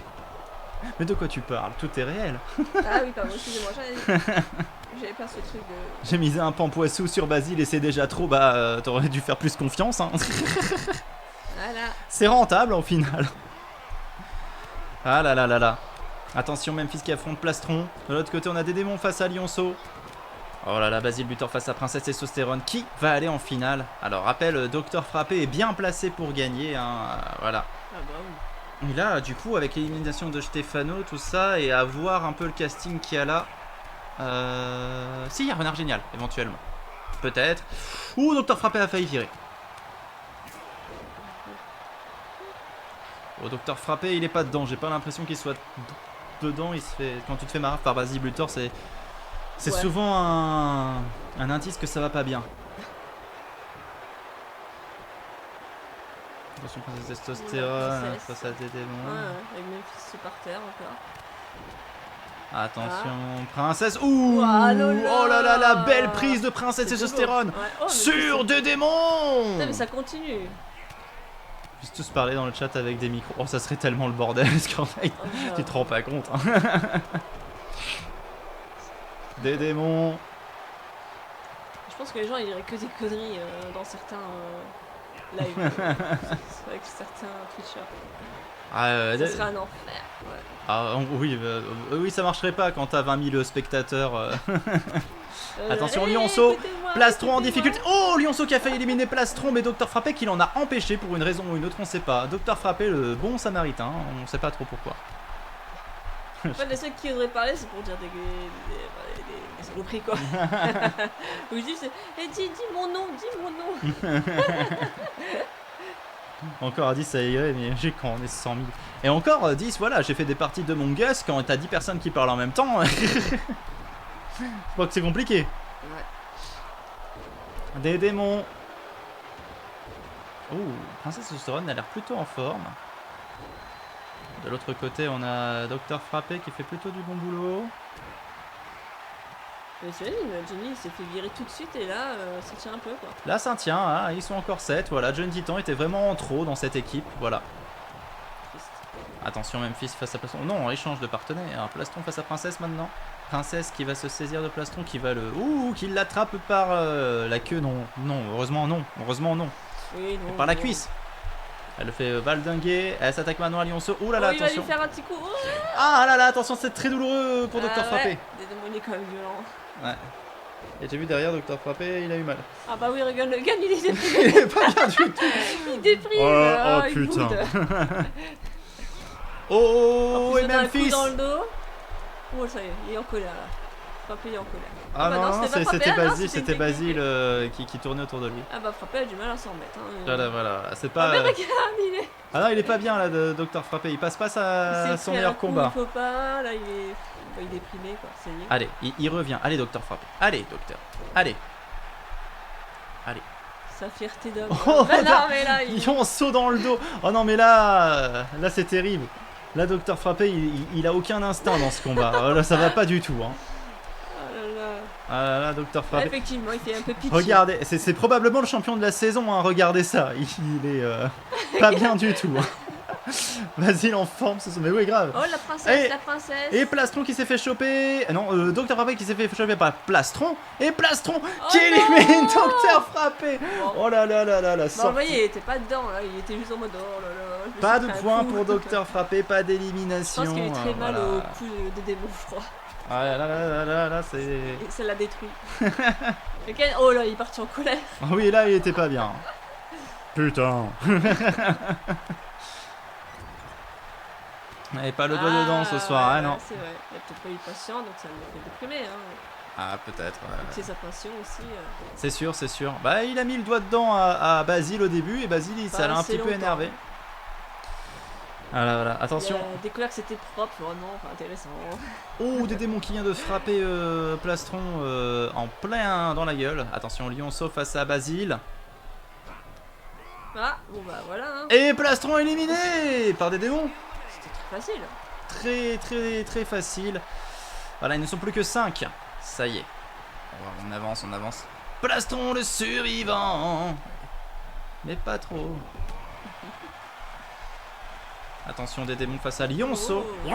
Mais de quoi tu parles? Tout est réel. Ah oui, pardon, excusez-moi, j'avais pas ce truc de... J'ai misé un pampoissou sur Basile et c'est déjà trop, t'aurais dû faire plus confiance. Voilà. C'est rentable au final. Ah là là là là. Attention, Memphis qui affronte Plastron. De l'autre côté, on a des démons face à Lionceau. Oh là là, Basile Butor face à Princesse Testostérone. Qui va aller en finale? Alors, rappel, Docteur Frappé est bien placé pour gagner. Voilà. Ah bah oui. Et là, du coup, avec l'élimination de Stefano, tout ça, et à voir un peu le casting qu'il y a là. Si, il y a Renard Génial, éventuellement. Peut-être. Ouh, Docteur Frappé a failli virer. Oh, Docteur Frappé, il est pas dedans. J'ai pas l'impression qu'il soit dedans. Il se fait... Quand tu te fais marrer par Basile Butor, c'est souvent un indice que ça va pas bien. Attention, Princesse Testostérone, face à des démons. Ouais, avec Memphis par terre encore. Attention, Princesse. Ouh, oh là là, la belle prise de Princesse Testostérone sur des démons. Putain, mais ça continue. Juste tous parler dans le chat avec des micros. Oh, ça serait tellement le bordel, Scorpion. Tu te rends pas compte. Des démons. Je pense que les gens ils diraient que des conneries dans certains lives. Avec certains Twitchers. Ça serait un enfer. Ouais. Ah oui, oui, ça marcherait pas quand t'as 20 000 spectateurs. Attention, Lionceau. Plastron en difficulté. Oh, Lionceau qui a failli éliminer Plastron, mais Docteur Frappé qui l'en a empêché pour une raison ou une autre, on sait pas. Docteur Frappé, le bon samaritain, on sait pas trop pourquoi. En fait, les seuls qui oseraient parler, c'est pour dire des saloperies, quoi. Où je dis, dis mon nom, dis mon nom. Encore à 10 ça irait, mais j'ai quand on est 100 000. Et encore 10, voilà, j'ai fait des parties de Among Us quand t'as 10 personnes qui parlent en même temps. Je crois que c'est compliqué. Ouais. Des démons. Oh, Princesse Testostérone a l'air plutôt en forme. De l'autre côté, on a Docteur Frappé qui fait plutôt du bon boulot. Mais c'est Johnny il s'est fait virer tout de suite et là ça tient un peu quoi. Là ça tient, hein, ils sont encore 7. Voilà, Johnny Titan était vraiment en trop dans cette équipe. Voilà. Triste. Attention, Memphis face à Plastron. Non, échange de partenaires. Plastron face à Princesse maintenant. Princesse qui va se saisir de Plastron, qui va le... Ouh, qui l'attrape par la queue. Non, non, heureusement non. Heureusement non. Oui, non. Et par la cuisse. Elle le fait valdinguer. Elle s'attaque maintenant à Lionceau. Ouh là là, il va attention. lui faire un petit coup. Oh Ah là là, attention, c'est très douloureux pour Docteur Frappé. Des démons, il est quand même violent. Ouais. Et j'ai vu derrière Docteur Frappé, il a eu mal. Ah bah oui, regarde le gars, il est déprimé. Il est pas bien du tout. Il déprime. Oh il putain. boude. Oh, En plus, et il donne un coup Memphis. dans le dos. Oh ça y est, il est en colère là. Frappé est en colère. Ah bah non, non, non, c'était pas c'était Frappé, Basile, non, c'était c'était Basile qui tournait autour de lui. Ah bah Frappé a du mal à s'en remettre. Hein. Voilà, voilà, c'est Ah pas... mais regarde, Ah non, il est pas bien là, Docteur Frappé, il passe pas il son s'est pris meilleur un coup, combat. il faut pas, là il est déprimé quoi, ça y est. Allez, il revient, allez Docteur Frappé, allez Docteur, allez. Sa fierté d'homme. Oh, Bah non regarde, mais là il... Ils ont un saut dans le dos. Oh non mais là c'est terrible. Là Docteur Frappé il a aucun instinct dans ce combat. Là ça va pas du tout hein. Oh là là. Ah là là Docteur Frappé. Effectivement, il fait un peu pitié. Regardez, c'est probablement le champion de la saison hein. Regardez ça, il est pas bien du tout. Hein. Basile en forme, mais oui grave. Oh la princesse, Et- la princesse. Et Plastron qui s'est fait choper. Non, Docteur Frappé qui s'est fait choper par Plastron. Et Plastron qui Oh élimine non Docteur Frappé. Bon. Oh là là là là là. Bon, sortie. vous voyez, il était pas dedans là, il était juste en mode oh là là. je me Pas suis de pris un points coup. pour Docteur Frappé, pas Je d'élimination. pense qu'il est très mal voilà. au coup de démon, je crois. Ah là là là là là, c'est. Et ça l'a détruit. Oh là, il est parti en colère. Ah oui, là il était pas bien. Putain. Il avait pas le doigt dedans ce soir, ouais, hein, non. C'est vrai, il a peut-être pas eu patient, donc ça l'a fait déprimer. Hein. Ah, peut-être. Donc c'est sa passion aussi. C'est sûr, c'est sûr. Bah, il a mis le doigt dedans à Basile au début, et Basile, ça l'a un assez petit peu longtemps. énervé. Voilà, voilà. Attention. Il a découvert que c'était propre, vraiment, enfin, intéressant. Oh, des démons qui vient de frapper Plastron en plein dans la gueule. Attention, Lionceau face à Basile. Ah, bon bah voilà. Hein. Et Plastron éliminé par des démons. C'était très facile. Très, très, très facile. Voilà, ils ne sont plus que 5. Ça y est. On avance, on avance. Plastron le survivant. Mais pas trop. Attention des démons face à Lionceau. Oh.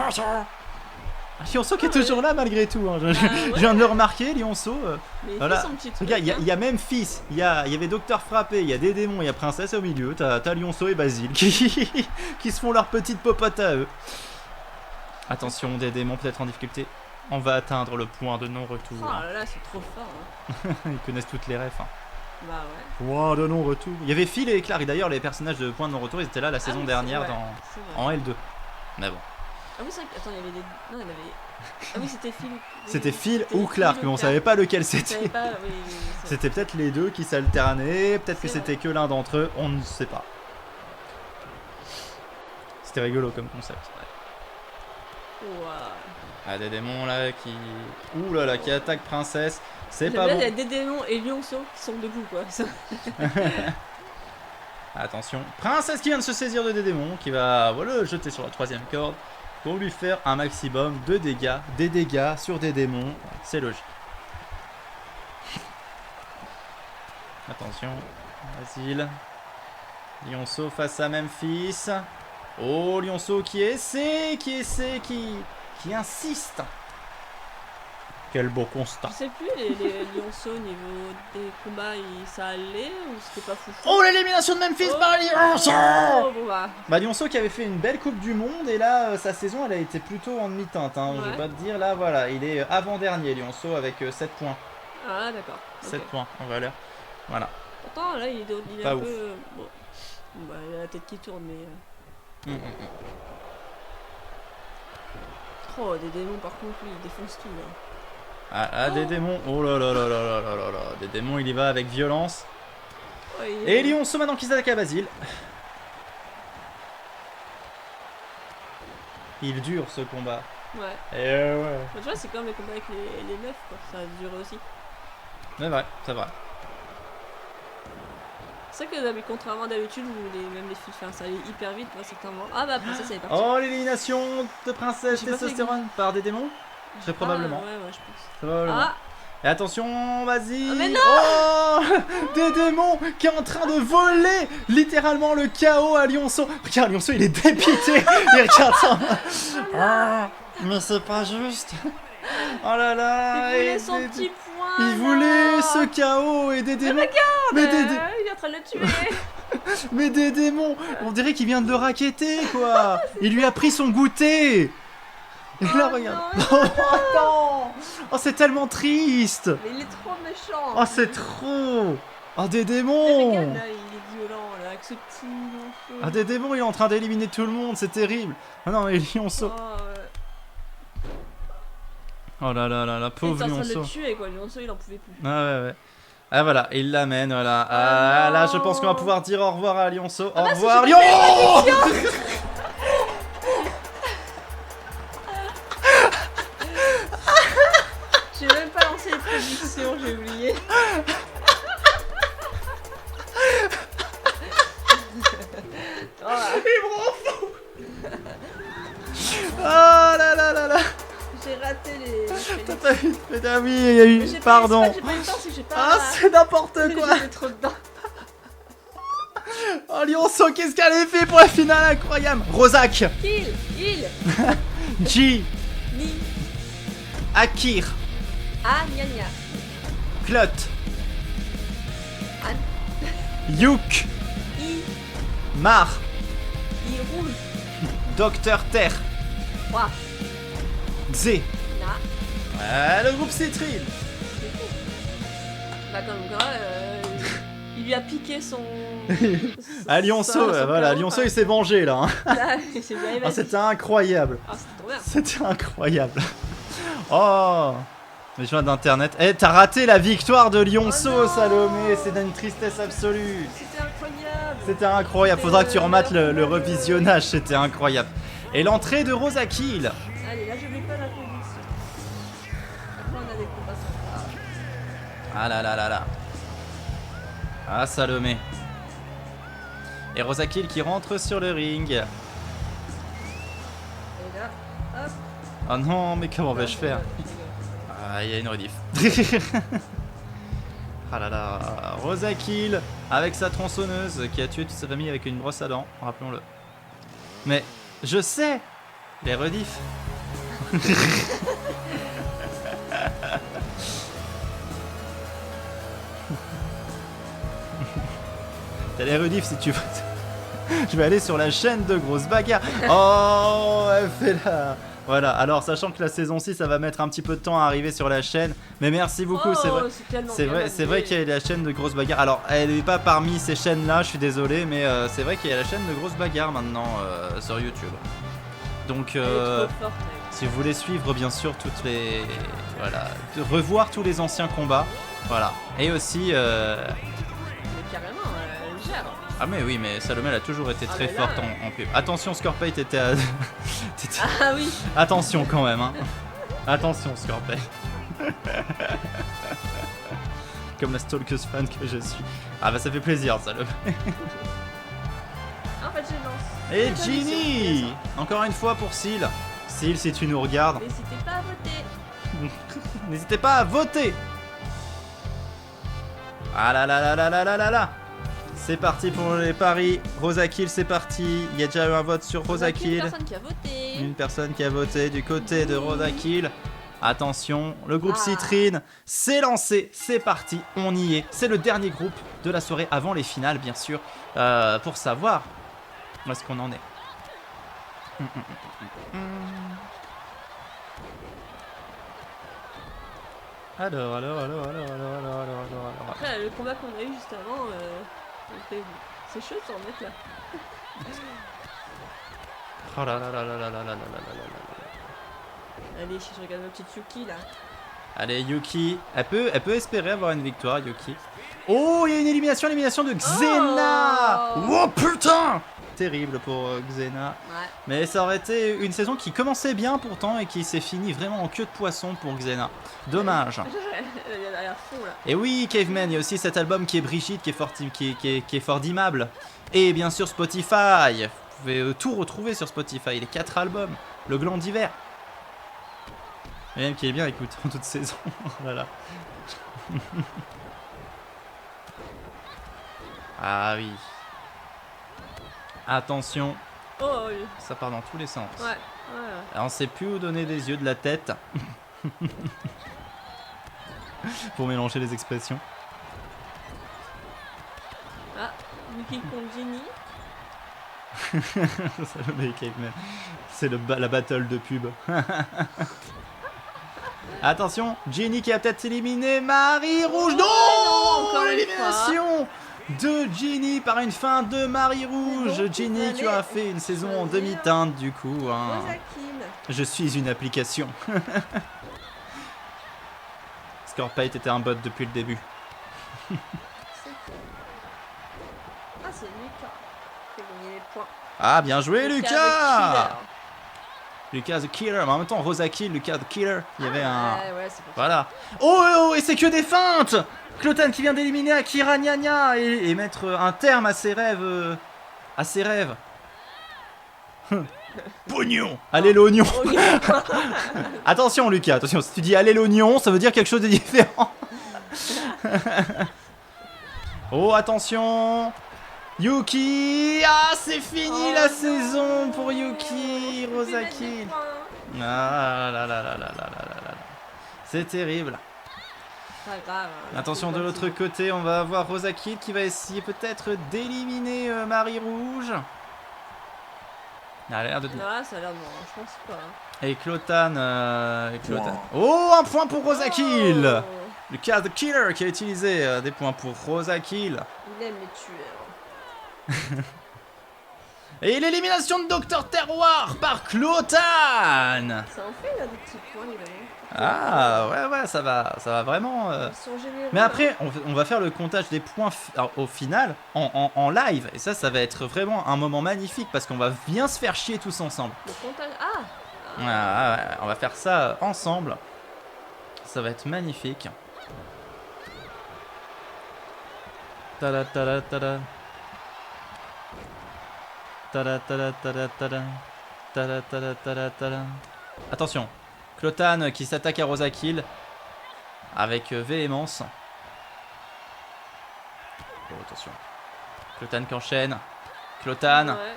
Lionceau qui est Ah ouais. toujours là malgré tout. Hein. ouais. Je viens de le remarquer, Lionceau. Mais il Voilà. fait son petit truc. Regarde, il hein. y a même fils. Il y avait Docteur Frappé, il y a des démons, il y a Princesse au milieu. T'as Lionceau et Basile qui se font leur petite popote à eux. Attention, des démons peut-être en difficulté. On va atteindre le point de non-retour. Oh là là, c'est trop fort. Hein. Ils connaissent toutes les refs. Hein. Bah ouais. Point de non-retour. Il y avait Phil et Clark. D'ailleurs, les personnages de point de non-retour, ils étaient là la saison oui, dernière c'est vrai, c'est vrai. en L2. Mais bon. Ah oui, c'est vrai que... Attends, il y avait des... Non, il y en avait... Ah oui, c'était Phil. C'était Phil C'était ou Clark, Phil mais ou on Clark. savait pas lequel Je savais c'était. pas, oui, c'est- C'était peut-être les deux qui s'alternaient, peut-être que C'est c'était que l'un d'entre eux, on ne sait pas. C'était rigolo comme concept. Ouah. Ah, des démons là qui. Ouh là là, qui attaquent Princesse. C'est J'aime pas bien, bon. il y a des démons et Lionceau qui sont debout, quoi. Attention, Princesse qui vient de se saisir de des démons, qui va voilà, le jeter sur la troisième corde pour lui faire un maximum de dégâts. Des dégâts sur des démons, c'est logique. Attention, Basile. Lionceau face à Memphis. Oh, Lionceau qui essaie, qui insiste. Quel beau constat. Je sais plus, les Lionceau au niveau des combats, ça allait ou c'était pas fou? Oh, l'élimination de Memphis par Lionceau. Oh, bon bah. Bah Lionceau qui avait fait une belle Coupe du Monde et là sa saison elle a été plutôt en demi-teinte hein. Je Ouais. vais pas te dire là voilà il est avant-dernier Lionceau avec 7 points. Ah, d'accord. 7 Ok. points en valeur. Voilà. Pourtant, là, il est Pas un ouf. peu. Bon. Bon, bah, il a la tête qui tourne, mais. Oh, des démons, par contre, lui, il défonce tout, là. Ah, des démons. Oh là là là là là là là là. Des démons il y va avec violence. Oh, Et Lionceau maintenant qui s'attaque à Basile. Il dure ce combat. Ouais. Et ouais. Bah, tu vois, c'est comme les combats avec les meufs, quoi. Ça a duré aussi. C'est vrai, c'est vrai. C'est vrai que contrairement à d'habitude, où même les filles, enfin, ça allait hyper vite, moi, certains moments. Ah, bah, princesse, elle est partie. Oh l'élimination de Princesse J'ai pas fait Testostérone par des démons. Très probablement. Ah, ouais, je pense. Probablement. Ah, Et attention, vas-y. Ah, mais non. Oh des démons qui est en train de voler littéralement le chaos à Lionceau. Regarde, Lionceau, il est dépité. Il regarde ça. Ah, mais c'est pas juste. Oh là là. il voulait et son des- petit point. Il voulait non. ce chaos et des démons. Mais des, Il est en train de le tuer. mais des démons. On dirait qu'il vient de le racketter, quoi. Il lui a pris son goûter. Et là, Oh regarde. non, Oh, attends. Oh, c'est tellement triste. Mais il est trop méchant. Oh, c'est trop. Oh, des Mais démons. regarde, là, il est violent, là, avec ce petit Lionceau. Ah, des démons, il est en train d'éliminer tout le monde, c'est terrible. Ah non, mais Lionceau. Oh, ouais. Oh là là là là, Il pauvre était en train de le Lionceau. tuer quoi, Lionceau il en pouvait plus. Ah ouais, ouais. Ah voilà, il l'amène, voilà. Ah Ah là, je non. pense qu'on va pouvoir dire au revoir à Lionceau. Au bah, si, revoir, j'ai Lion. J'ai même pas lancé les prédictions, j'ai oublié. Voilà. Ah là là là là. J'ai raté les T'as prédictions. pas eu... Ah oui, il y a eu... Mais j'ai Pardon. J'ai pas eu le temps, c'est que j'ai pas. Ah, c'est n'importe quoi. J'étais trop dedans. Oh, Lionceau, qu'est-ce qu'elle a fait pour la finale incroyable. Rozak, Kill, il, G, ni, Akir, ah, gna gna. Clot, An, Yuk, i, Mar, i roule. Docteur Terre, Wa, Xe. na. Le groupe Citrine. Bah comme quoi, il lui a piqué son. Ah, Lionceau, son voilà, cadeau, Lionceau il s'est vengé là. Hein. Là, il s'est bien Ah, évadé. c'était incroyable. Ah, c'était trop bien. C'était incroyable. Oh, les joies d'internet. Eh, t'as raté la victoire de Lionceau, Oh non. Salomé. C'est d'une tristesse absolue. C'était incroyable. C'était incroyable. Faudra que tu remates le revisionnage. C'était incroyable. Et l'entrée de Rosa Kill. Allez, là, je n'oublie pas la prédiction. Après, on a des combats sympas. Ah là là là là. Ah, Salomé. Et Rosa Kill qui rentre sur le ring. Et là, hop. Oh non, mais comment vais-je faire? Je rigole. Ah, il y a une rediff. Ah là là, Rosa Kill avec sa tronçonneuse qui a tué toute sa famille avec une brosse à dents, rappelons-le. Mais je sais, les rediffs. T'as les rediffs si tu veux. Je vais aller sur la chaîne de Grosse Bagarre. Oh, elle fait là. Voilà, alors sachant que la saison 6 ça va mettre un petit peu de temps à arriver sur la chaîne, mais merci beaucoup, Oh, c'est vrai. tellement C'est bien vrai, amené. qu'il y a la chaîne de Grosse Bagarre. Alors, elle n'est pas parmi ces chaînes-là, je suis désolé, mais c'est vrai qu'il y a la chaîne de Grosse Bagarre maintenant sur YouTube. Donc, Elle est trop forte, mec. si vous voulez suivre, bien sûr, toutes les, voilà, de revoir tous les anciens combats, voilà. Et aussi, Mais carrément, elle gère. ah mais oui, mais Salomé elle a toujours été Ah, très mais là, forte en pub. Attention, Scorpay, t'étais à... Ah oui. Attention quand même, hein. Attention, Scorpay. Comme la stalkeuse fan que je suis. Ah bah ça fait plaisir, Salomé. En fait, je lance. Et Les Ginny, prédictions, encore une fois pour Seal. Seal, si tu nous regardes, n'hésitez pas à voter. n'hésitez pas à voter. Ah là là là là là là là là. C'est parti pour les paris. Rosa Kill, c'est parti. Il y a déjà eu un vote sur Rosa Une Kill. personne qui a voté. Une personne qui a voté du côté de Rosa Kill. Attention, le groupe Ah. Citrine s'est lancé, c'est parti, on y est. C'est le dernier groupe de la soirée avant les finales, bien sûr, pour savoir où est-ce qu'on en est. Alors. Après, le combat qu'on a eu juste avant, c'est chaud de s'en remettre là. Oh là là là là là là là là là là là. Allez, je regarde ma petite Yuki là. Allez, Yuki, elle peut espérer avoir une victoire, Yuki. Oh, il y a une élimination de Xena. Oh putain, terrible pour Xena. Ouais. Mais ça aurait été une saison qui commençait bien pourtant et qui s'est finie vraiment en queue de poisson pour Xena. Dommage. Elle a l'air fond là. Et oui, Caveman, il y a aussi cet album qui est Brigitte, qui est fort dimable. Et bien sûr Spotify. Vous pouvez tout retrouver sur Spotify, les 4 albums. Le gland d'hiver. Et même qui est bien écoute en toute saison. Oh là là. Ah oui. Attention, Oh oui. ça part dans tous les sens. Ouais. Alors, on sait plus où donner des yeux de la tête. Pour mélanger les expressions. Ah, Yuki contre Ginny. Salomé et Caveman. C'est la battle de pub. Attention, Ginny qui a peut-être éliminé Marie Rouge. non, Non, encore une l'élimination de Ginny par une fin de Marie Rouge. donc, Ginny, vous tu as allez fait une saison en choisir demi-teinte du coup. Hein. Rosakin. Je suis une application. Scorpite était un bot depuis le début. C'est cool. Ah, c'est Lucas qui a gagné les points. Ah, bien joué, Lucas! le Lucas the Killer, mais en même temps, Rosa Kill, Lucas the Killer, il y avait un... Ouais, c'est pour ça. Voilà. Oh, et c'est que des feintes! Clotan qui vient d'éliminer Akira Gna Gna et mettre un terme à ses rêves. À ses rêves. Pognon! Allez l'oignon! Oh, Attention, Lucas, attention, si tu dis allez l'oignon, ça veut dire quelque chose de différent. Oh, attention! Yuki! Ah, c'est fini la saison pour Yuki! Rosa Kill! Ah là là là là là là là là. C'est terrible. Pas grave. Attention, de l'autre côté, on va avoir Rosa Kill qui va essayer peut-être d'éliminer Marie Rouge. Elle a l'air de... Là, ça a l'air de moi, je pense pas. Et Clotan, Oh, un point pour Rosa Kill! Lucas the Killer qui a utilisé des points pour Rosa Kill. Il aime les tueurs. Et l'élimination de Dr Terroir par Clotan. Ça en fait là des petits points, les gars. Ah ouais, ça va vraiment... Ils sont généreux. Mais après, on va faire le comptage des points au final, en live. Et ça va être vraiment un moment magnifique parce qu'on va bien se faire chier tous ensemble. Le comptage. Ah, ouais, on va faire ça ensemble. Ça va être magnifique. Tada tada tada. Tada tada tada tada. Tada tada tada tada. Attention, Clotan qui s'attaque à Rosa Kill avec véhémence. Oh, attention. Clotan qui enchaîne. Clotan. Ouais.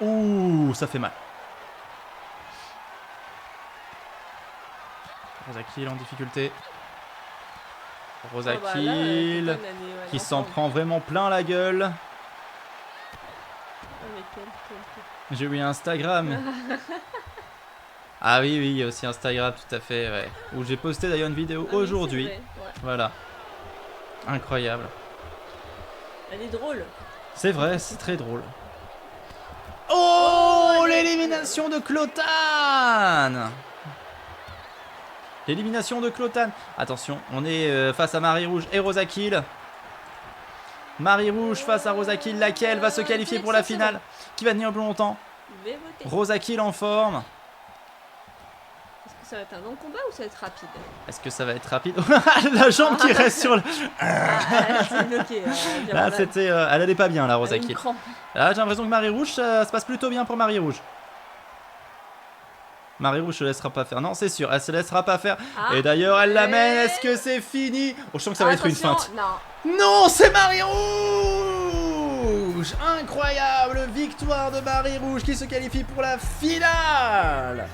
Ouh, ça fait mal. Rosa Kill en difficulté. Rosa Kill Là, qui s'en prend vraiment plein la gueule. J'ai eu Instagram. Ah oui, il y a aussi Instagram, tout à fait, ouais. Où j'ai posté d'ailleurs une vidéo aujourd'hui. Ouais. Voilà. Incroyable. Elle est drôle. C'est vrai, c'est très drôle. Oh, l'élimination de Clotan! L'élimination de Clotan. Attention, on est face à Marie Rouge et Rosa Kill. Marie Rouge face à Rosa Kill, laquelle va se qualifier pour la finale. Qui va tenir plus longtemps? Rosa Kill en forme. Est-ce que ça va être un long combat ou ça va être rapide? Est-ce que ça va être rapide? La jambe qui reste sur le... C'est bloqué. Là, c'était... elle allait pas bien, la Rosa Kill. Là, j'ai l'impression que Marie Rouge, ça se passe plutôt bien pour Marie Rouge. Marie Rouge se laissera pas faire. Non, c'est sûr, elle se laissera pas faire. Et d'ailleurs, elle l'amène. Est-ce que c'est fini? Oh, je sens que ça va être une feinte. Non. Non, c'est Marie Rouge! Incroyable victoire de Marie Rouge qui se qualifie pour la finale!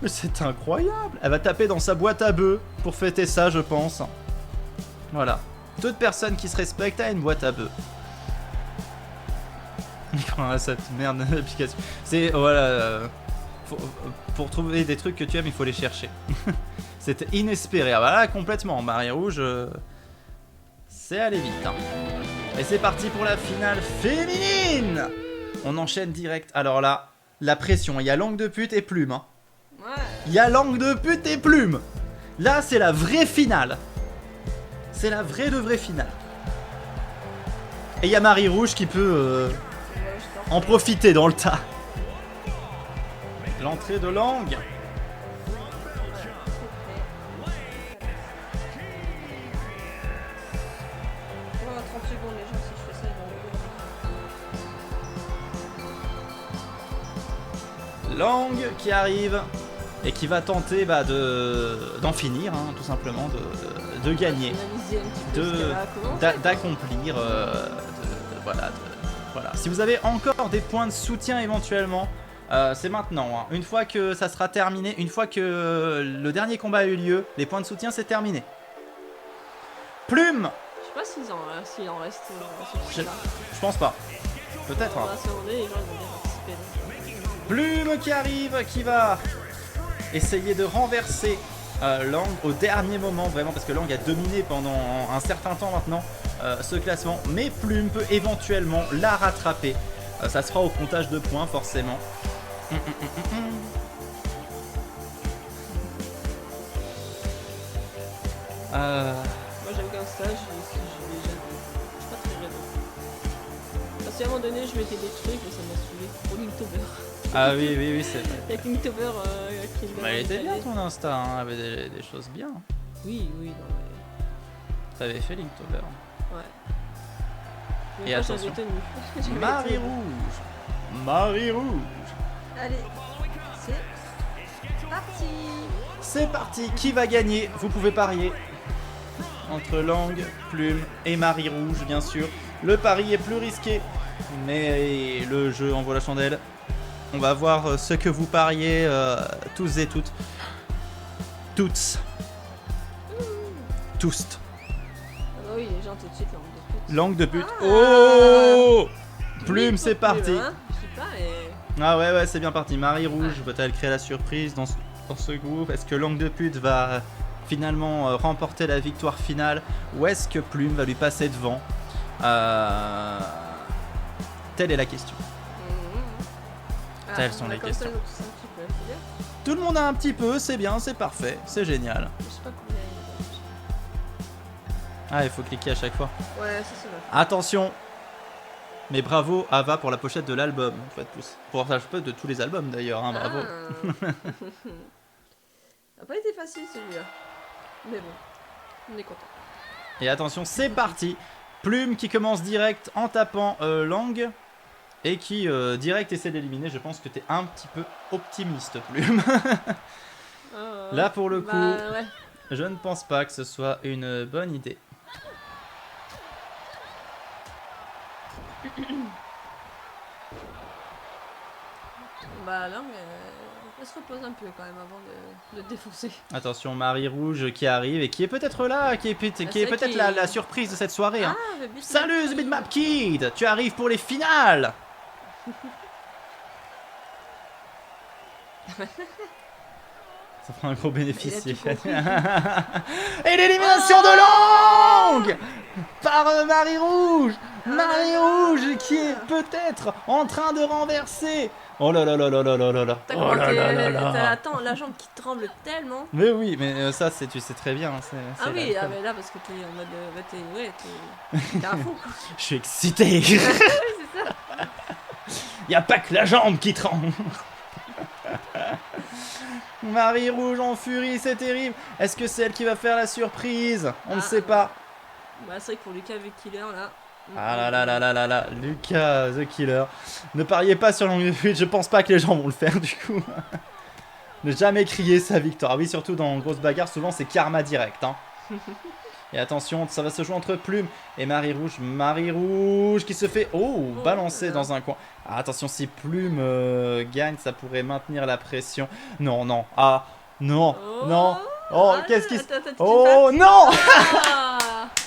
Mais c'est incroyable! Elle va taper dans sa boîte à bœufs pour fêter ça, je pense. Voilà. Toute personne qui se respecte a une boîte à bœufs. Cette merde d'application. C'est... Voilà... pour trouver des trucs que tu aimes, il faut les chercher. C'était inespéré. Ah bah là, complètement. Marie Rouge, c'est allé vite. Hein. Et c'est parti pour la finale féminine. On enchaîne direct. Alors là, la pression. Il y a langue de pute et plume. Hein. Ouais. Il y a langue de pute et plume. Là, c'est la vraie finale. C'est la vraie de vraie finale. Et il y a Marie Rouge qui peut en profiter dans le tas. L'entrée de langue. Oh, 30 secondes, les gens, si je fais ça, ils vont Langue qui arrive et qui va tenter d'en finir, hein, tout simplement, de gagner, d'accomplir, voilà. Si vous avez encore des points de soutien éventuellement, c'est maintenant. Hein. Une fois que ça sera terminé, une fois que le dernier combat a eu lieu, les points de soutien c'est terminé. Plume. Je sais pas s'il en reste. Je pense pas. Peut-être. Hein. Plume qui arrive, qui va essayer de renverser Lang au dernier moment, vraiment, parce que Lang a dominé pendant un certain temps maintenant ce classement. Mais Plume peut éventuellement la rattraper. Ça se fera au comptage de points, forcément. Moi j'aime qu'un stage, si je vais jamais. Je suis pas très raison. Parce qu'à un moment donné, je mettais des trucs et ça m'a saoulé. Pour Linktober. Ah oui, c'est vrai. Il y a que Linktober qui me Bah, il était bien allait. ton Insta, hein, avait des choses bien. Oui, non mais. T'avais fait Linktober. Ouais. Et Mais moi, attention. j'avais tenu. J'avais Marie tenu. Rouge. Marie Rouge. Allez, c'est parti. C'est parti, qui va gagner? Vous pouvez parier. Entre Langue, Plume et Marie Rouge, bien sûr. Le pari est plus risqué, mais le jeu envoie la chandelle. On va voir ce que vous pariez tous et toutes. Toutes. Tous. Ah bah oui, les gens tout de suite Langue de pute. Ah. Oh Plume, Oui, c'est pour parti. Plume, hein. Je sais pas, et... Ah ouais, c'est bien parti. Marie Rouge, va-t-elle créer la surprise dans ce groupe? Est-ce que Langue de pute va finalement remporter la victoire finale? Ou est-ce que Plume va lui passer devant? Telle est la question. Telles sont les questions. Tout le monde a un petit peu, c'est bien, c'est parfait, c'est génial. Je sais pas combien il y Ah, il faut cliquer à chaque fois. a. Ouais, c'est ça. Attention. Mais bravo Ava pour la pochette de l'album, en fait, plus. Pour la pochette de tous les albums d'ailleurs, hein, bravo. Ah. Ça a pas été facile celui-là. Mais bon, on est content. Et attention, c'est parti. Plume qui commence direct en tapant Langue. Et qui direct essaie d'éliminer. Je pense que t'es un petit peu optimiste, Plume. Là pour le coup, Bah, ouais. je ne pense pas que ce soit une bonne idée. Bah là, elle se repose un peu quand même avant de défoncer. Attention, Marie Rouge qui arrive et qui est peut-être là, qui est c'est peut-être qui la surprise de cette soirée. Hein. Ah, mais Bitmap Salut The Bitmap Kid, tu arrives pour les finales. Ça fera un gros bénéfice. Il a tout compris. Et l'élimination de Langue par Marie Rouge. Marie Rouge qui est peut-être en train de renverser. Oh là là là là là là là là. Oh là là là là. Attends, la jambe qui tremble tellement. Mais oui, mais ça c'est tu sais très bien. Ah oui, ah, mais là parce que t'es en mode, t'es à fond quoi. Je suis excité. Oui, c'est ça. Y a pas que la jambe qui tremble. Marie Rouge en furie, c'est terrible. Est-ce que c'est elle qui va faire la surprise? On ne sait pas. Bah c'est vrai que pour Lucas avec Killer là. Ah là là là là là là, Lucas the Killer. Ne pariez pas sur Langue de pute, je pense pas que les gens vont le faire du coup. Ne jamais crier sa victoire. Ah oui, surtout dans grosse bagarre, souvent c'est karma direct. Hein. Et attention, ça va se jouer entre Plume et Marie Rouge. Marie Rouge qui se fait balancer dans un coin. Ah, attention, si Plume gagne, ça pourrait maintenir la pression. Non, non, ah, non, non. Oh, qu'est-ce qui se... Oh, non.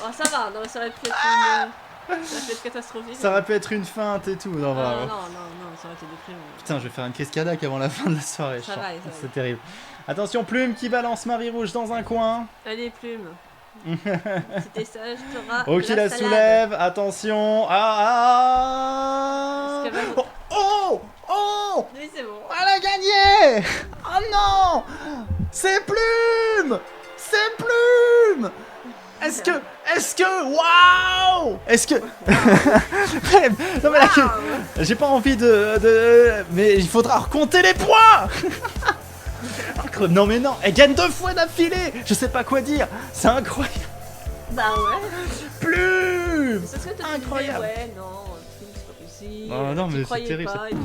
Oh, ça va, non, ça aurait pu être ça aurait pu être catastrophique. Ça aurait pu être une feinte et tout. Non, non, vraiment. non, ça aurait été déprimant. Putain, je vais faire une crise cardiaque avant la fin de la soirée. Ça va, c'est terrible. Attention, Plume qui balance Marie Rouge dans un coin. Allez, Plume. Si t'es sage, t'auras Oh, qui la soulève. Attention. Ah. Va... Oh. Oh. Oui, c'est bon. Elle a gagné. Oh non. C'est Plume. C'est Plume. Est-ce que... Waouh. Est-ce que... Non mais là, j'ai pas envie mais il faudra recompter les points. Non mais non, elle gagne 2 fois d'affilée. Je sais pas quoi dire, c'est incroyable. Bah ouais. Plume. C'est ce que t'as Incroyable. Ouais, non, Plume, c'est pas possible. Oh, non, mais c'est terrible. Pas et tout.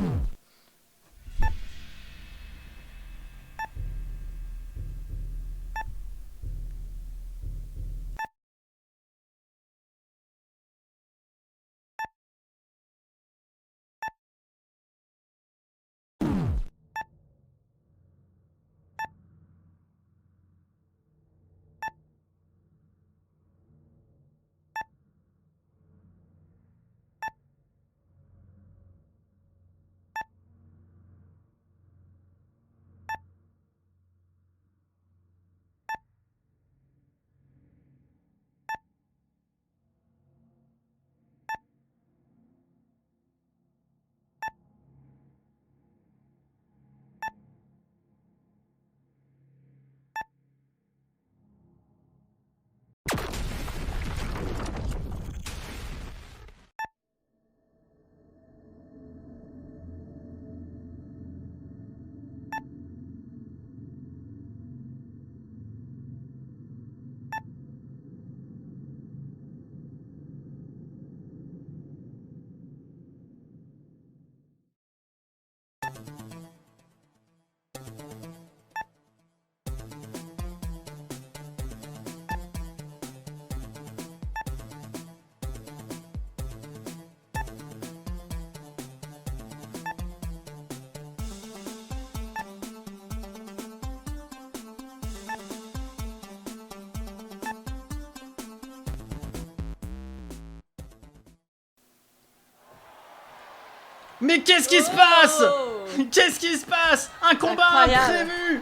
Mais qu'est-ce qui se passe? Oh Qu'est-ce qui se passe? Un combat Incroyable. imprévu.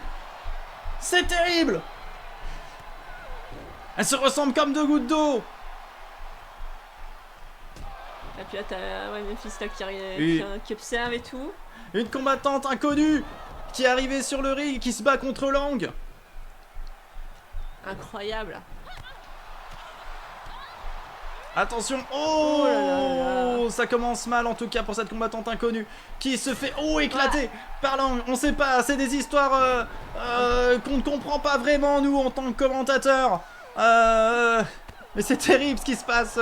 C'est terrible. Elles se ressemblent comme deux gouttes d'eau. Et puis là, t'as Memphis là Oui. qui observe et tout. Une combattante inconnue qui est arrivée sur le ring, qui se bat contre Lang. Incroyable. Attention, Oh là là là. Ça commence mal en tout cas pour cette combattante inconnue qui se fait éclater par Lang. On sait pas, c'est des histoires qu'on ne comprend pas vraiment nous en tant que commentateurs. Mais c'est terrible ce qui se passe.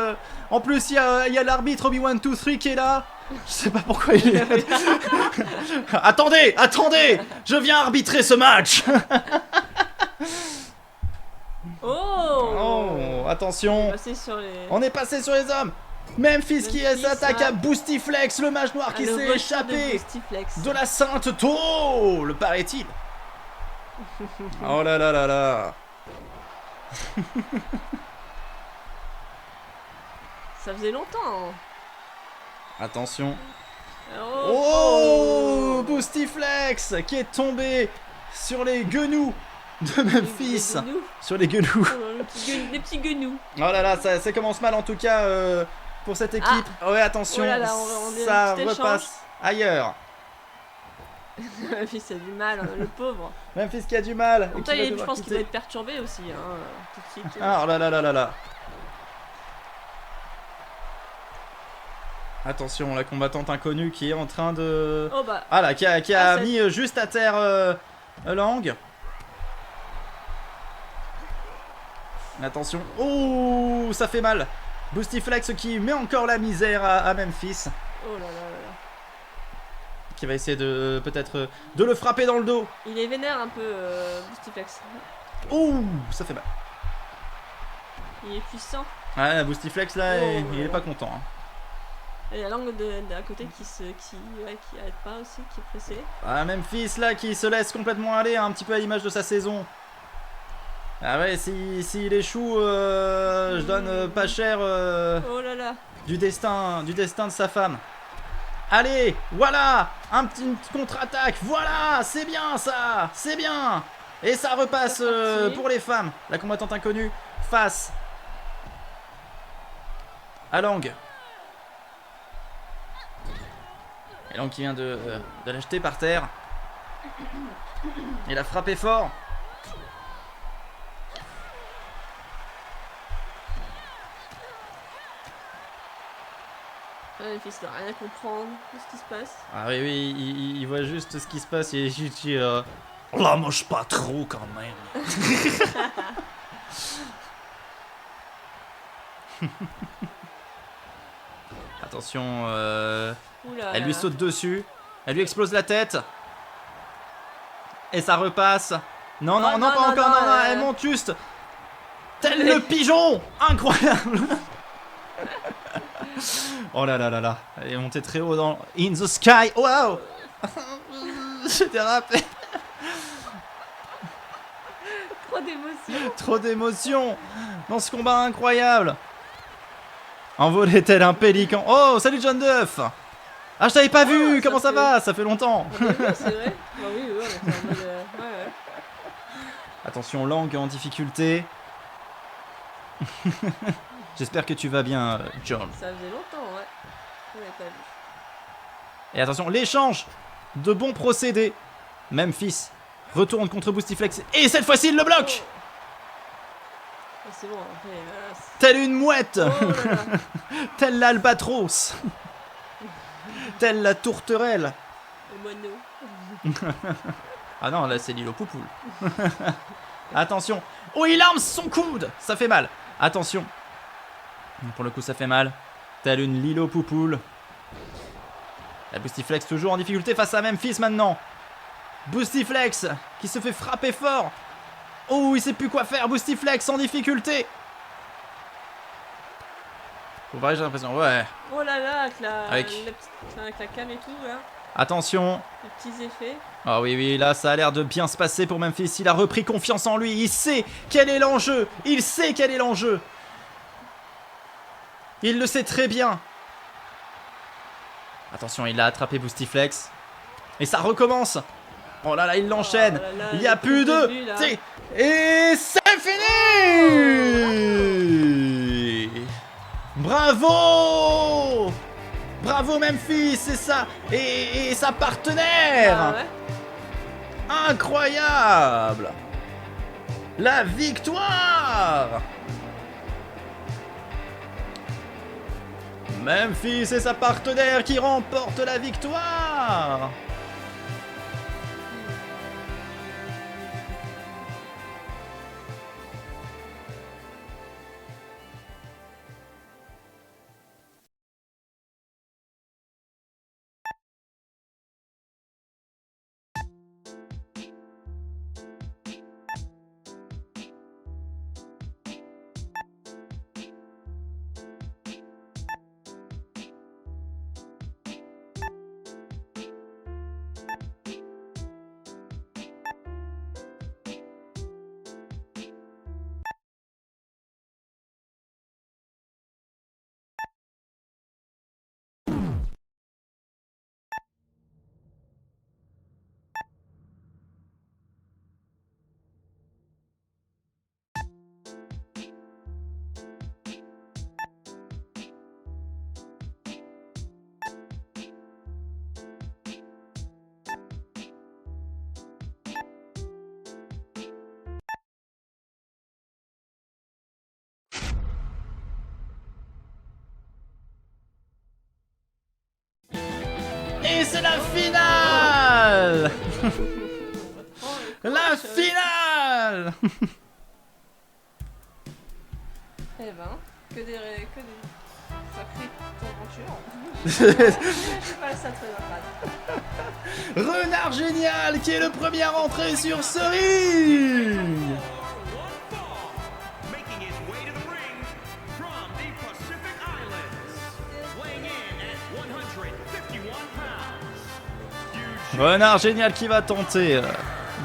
En plus, il y a l'arbitre Obi-Wan 2-3 qui est là. Je sais pas pourquoi il est là. Attendez, je viens arbitrer ce match. Oh, Attention. Passer sur les... On est passé sur les hommes. Memphis qui Memphis, s'attaque ouais. à Boostiflex, le mage noir qui le s'est retour échappé de Boostiflex. de la Sainte Taulle, paraît-il. Oh là là là là. Ça faisait longtemps. Attention. Oh, Boostiflex qui est tombé sur les genoux de Memphis. Les guenous. Sur les genoux. Oh, les petits guenous. Oh là là, ça commence mal en tout cas pour cette équipe. Ouais, attention, Oh là là, on est ça un petit repasse ailleurs. Memphis a du mal, hein, le pauvre. Memphis qui a du mal. En et même qui temps, va je devoir pense qu'il quitter. doit être perturbé aussi, hein, tout de suite. Ah, oh là là là là là. Attention, la combattante inconnue qui est en train de... Oh bah, Ah là, qui a Ah, ça- mis juste à terre Lang. Attention. Oh, ça fait mal. Boostiflex qui met encore la misère à Memphis. oh là là là là. Qui va essayer de peut-être de le frapper dans le dos. Il est vénère un peu, Boostiflex. Ouh, ça fait mal. Il est puissant. Ah, Boostiflex là, Oh, il est ouais. pas content. Hein. Et la langue d'à côté qui arrête pas aussi, qui est pressée. Ah, Memphis là qui se laisse complètement aller, un petit peu à l'image de sa saison. Ah ouais, s'il échoue, je donne pas cher Oh là là. du destin de sa femme. Allez, voilà, une petite contre-attaque, voilà, c'est bien ça, c'est bien. Et ça repasse C'est parti. pour les femmes. La combattante inconnue face à Lang. Et Lang qui vient de la jeter par terre. Il a frappé fort. Memphis doit rien comprendre de ce qui se passe. Ah oui, oui, il voit juste ce qui se passe. Il est juste la moche pas trop quand même. Attention, Oula. elle lui saute dessus. Elle lui explose la tête. Et ça repasse. Non, non, Oh, non, non, pas non, encore. non, Non, non, elle monte juste. Tel le pigeon. Incroyable. Oh là là là là. Elle est montée très haut dans In the sky. Wow. J'ai dérapé. Trop d'émotion. Trop d'émotion dans ce combat incroyable. Envolé tel un pélican. Oh, salut John Duff. Ah, je t'avais pas vu. ça Comment ça fait- va? Ça fait longtemps. On a vu, c'est vrai. Bah oui, on était en mode. Ouais. Attention, Lang en difficulté. J'espère que tu vas bien, John. Ça faisait longtemps, ouais. On l'avait pas vu. Et attention, l'échange de bons procédés. Memphis retourne contre Boostiflex. Et cette fois-ci, il le bloque. Ah, c'est bon, après. Telle une mouette. Oh là là. Telle l'albatros. Telle la tourterelle. Le moineau. Ah non, là c'est l'îlot Poupoule. Attention. Oh, il arme son coude. Ça fait mal. Attention. Pour le coup, ça fait mal. Telle une Lilo Poupoule. La Boostiflex toujours en difficulté face à Memphis maintenant. Boostiflex qui se fait frapper fort. Oh, il sait plus quoi faire. Boostiflex en difficulté. Faut vrai, j'ai l'impression. Ouais. Oh là là, avec Avec- avec la cam et tout, là. Attention. Les petits effets. Ah oui, oui, là ça a l'air de bien se passer pour Memphis. Il a repris confiance en lui. Il sait quel est l'enjeu. Il sait quel est l'enjeu. Il le sait très bien. Attention, il l'a attrapé Boostiflex. Et ça recommence. Oh là là, il l'enchaîne. Oh là là, Il n'y a plus de de... lui, là. Et c'est fini. Bravo. Bravo Memphis, c'est ça. Et sa partenaire. Ah ouais. Incroyable. La victoire. Memphis et sa partenaire qui remportent la victoire. Et c'est la finale. La finale. Eh ben, que des sacrés aventures. Je sais pas ça très mal. Renard Génial qui est le premier à rentrer sur ce ring. Making his way to the ring from the Pacific Islands, weighing in at 151 pounds. Renard Génial qui va tenter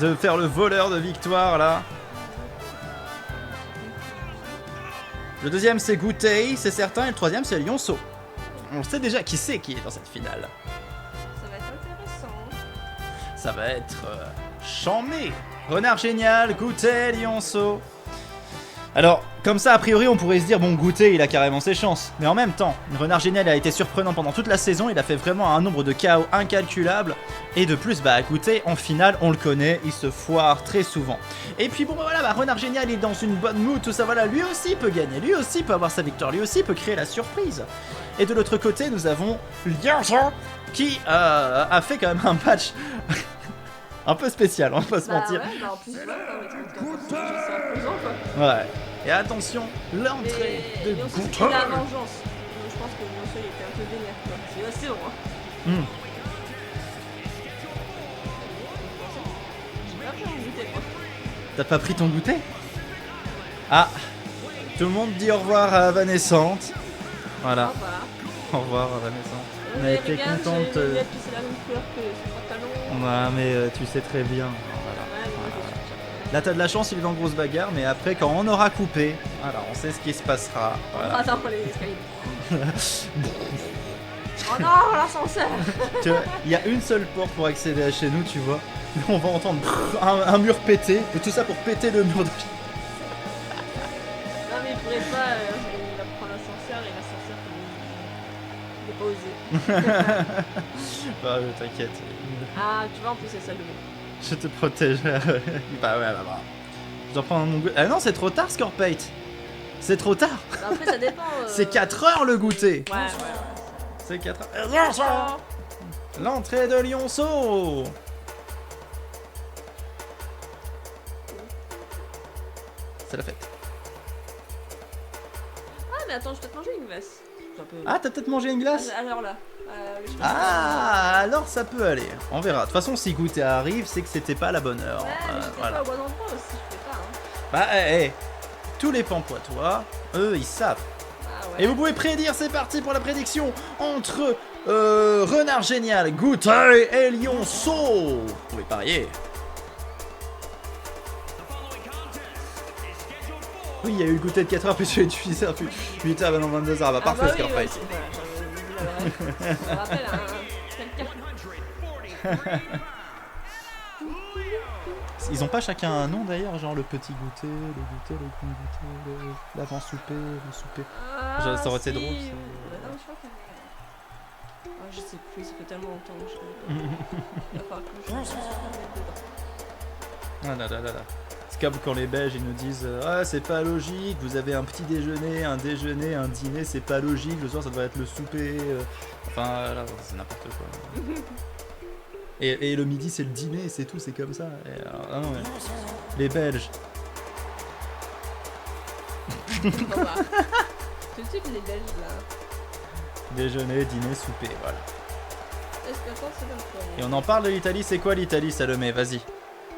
de faire le voleur de victoire là. Le deuxième c'est Goutei, c'est certain, et le troisième c'est Lionceau. On sait déjà qui c'est qui est dans cette finale. Ça va être intéressant. Ça va être chambé. Renard Génial, Goutei, Lionceau. Alors, comme ça, a priori, on pourrait se dire, bon, Goutei, il a carrément ses chances. Mais en même temps, Renard Génial a été surprenant pendant toute la saison, il a fait vraiment un nombre de KO incalculable. Et de plus, bah, Goutei, en finale, on le connaît, il se foire très souvent. Et puis, bon, bah, voilà, bah, Renard Génial est dans une bonne mood, tout ça, voilà, lui aussi peut gagner, lui aussi peut avoir sa victoire, lui aussi peut créer la surprise. Et de l'autre côté, nous avons Lionceau, qui a fait quand même un match un peu spécial, on va pas se mentir. Ouais, bah en plus, ouais, c'est imposant quoi. Ouais. Et attention, l'entrée de Et on se dit Goutei. la vengeance. Je pense que Lionceau il était un peu vénère quoi. C'est bon. Hein. J'ai pas pris mon goûter moi. T'as pas pris ton goûter? Ah, tout le monde dit au revoir à Vanessante. Voilà, Oh, voilà. au revoir à Vanessante. On Mais aime t'es bien, contente. j'ai les lunettes, puis c'est la même couleur que son pantalon. Ouais, mais tu sais très bien. Voilà. Ouais, mais moi, je suis Là, t'as de la chance, il est dans grosse bagarre, mais après, quand on aura coupé, voilà, on sait ce qui se passera. Voilà. Attends, les escaliers. Oh non, l'ascenseur. Tu vois, il y a une seule porte pour accéder à chez nous, tu vois. On va entendre un mur péter, et tout ça pour péter le mur de... Non, mais il pourrait pas. Il va prendre l'ascenseur et l'ascenseur, il est pas osé. Bah, t'inquiète. Ah, tu vois, en plus, c'est ça le mot. Je te protégerai. Bah ouais, bah. Je dois prendre mon goûter. Ah non, c'est trop tard, Scorpate. C'est trop tard. Bah, après, ça dépend. C'est 4 heures le goûter. Ouais. C'est 4 heures. L'entrée de Lionceau. C'est la fête. Ah, mais attends, je vais peut-être manger une glace. C'est un peu- Ah, t'as peut-être mangé une glace? Alors là. Je pense Ah, alors ça peut aller. On verra. De toute façon, si goûter arrive, c'est que c'était pas la bonne heure. que- Ouais, mais j'étais voilà. pas au bon endroit aussi, je fais pas. Hein. Bah, tous les Pampoitois, eux, ils savent. Ah ouais. Et vous pouvez prédire, c'est parti pour la prédiction entre Renard Génial, Goutei et Lionceau. Vous pouvez parier. Oui, il y a eu le goûter de 4 heures, puis celui de 8 heures, puis 8 heures, bah non, 22 heures, bah parfait, bah oui, Scarface. ouais, voilà, ouais. Ça me rappelle quelqu'un. 143 pounds. Ils ont pas chacun un nom d'ailleurs, genre le petit goûter, le grand goûter, l'avant-souper, le souper. Ah, Ça aurait été si. drôle, ça. Non, je crois qu'il y avait- Ah, je sais plus, ça fait tellement longtemps que je l'ai pas. Il va falloir que je me souvienne dedans. Ah là là là là. C'est comme quand les Belges ils nous disent ah c'est pas logique, vous avez un petit déjeuner, un dîner, c'est pas logique, le soir ça devrait être le souper. Enfin là c'est n'importe quoi. Et le midi c'est le dîner, c'est tout, c'est comme ça. Et alors, ah non, mais les Belges. Bon, bah. Tout de suite, les Belges là. Déjeuner, dîner, souper, voilà. Est-ce que quand c'est comme ça Et on en parle de l'Italie, c'est quoi l'Italie Salomé? Vas-y.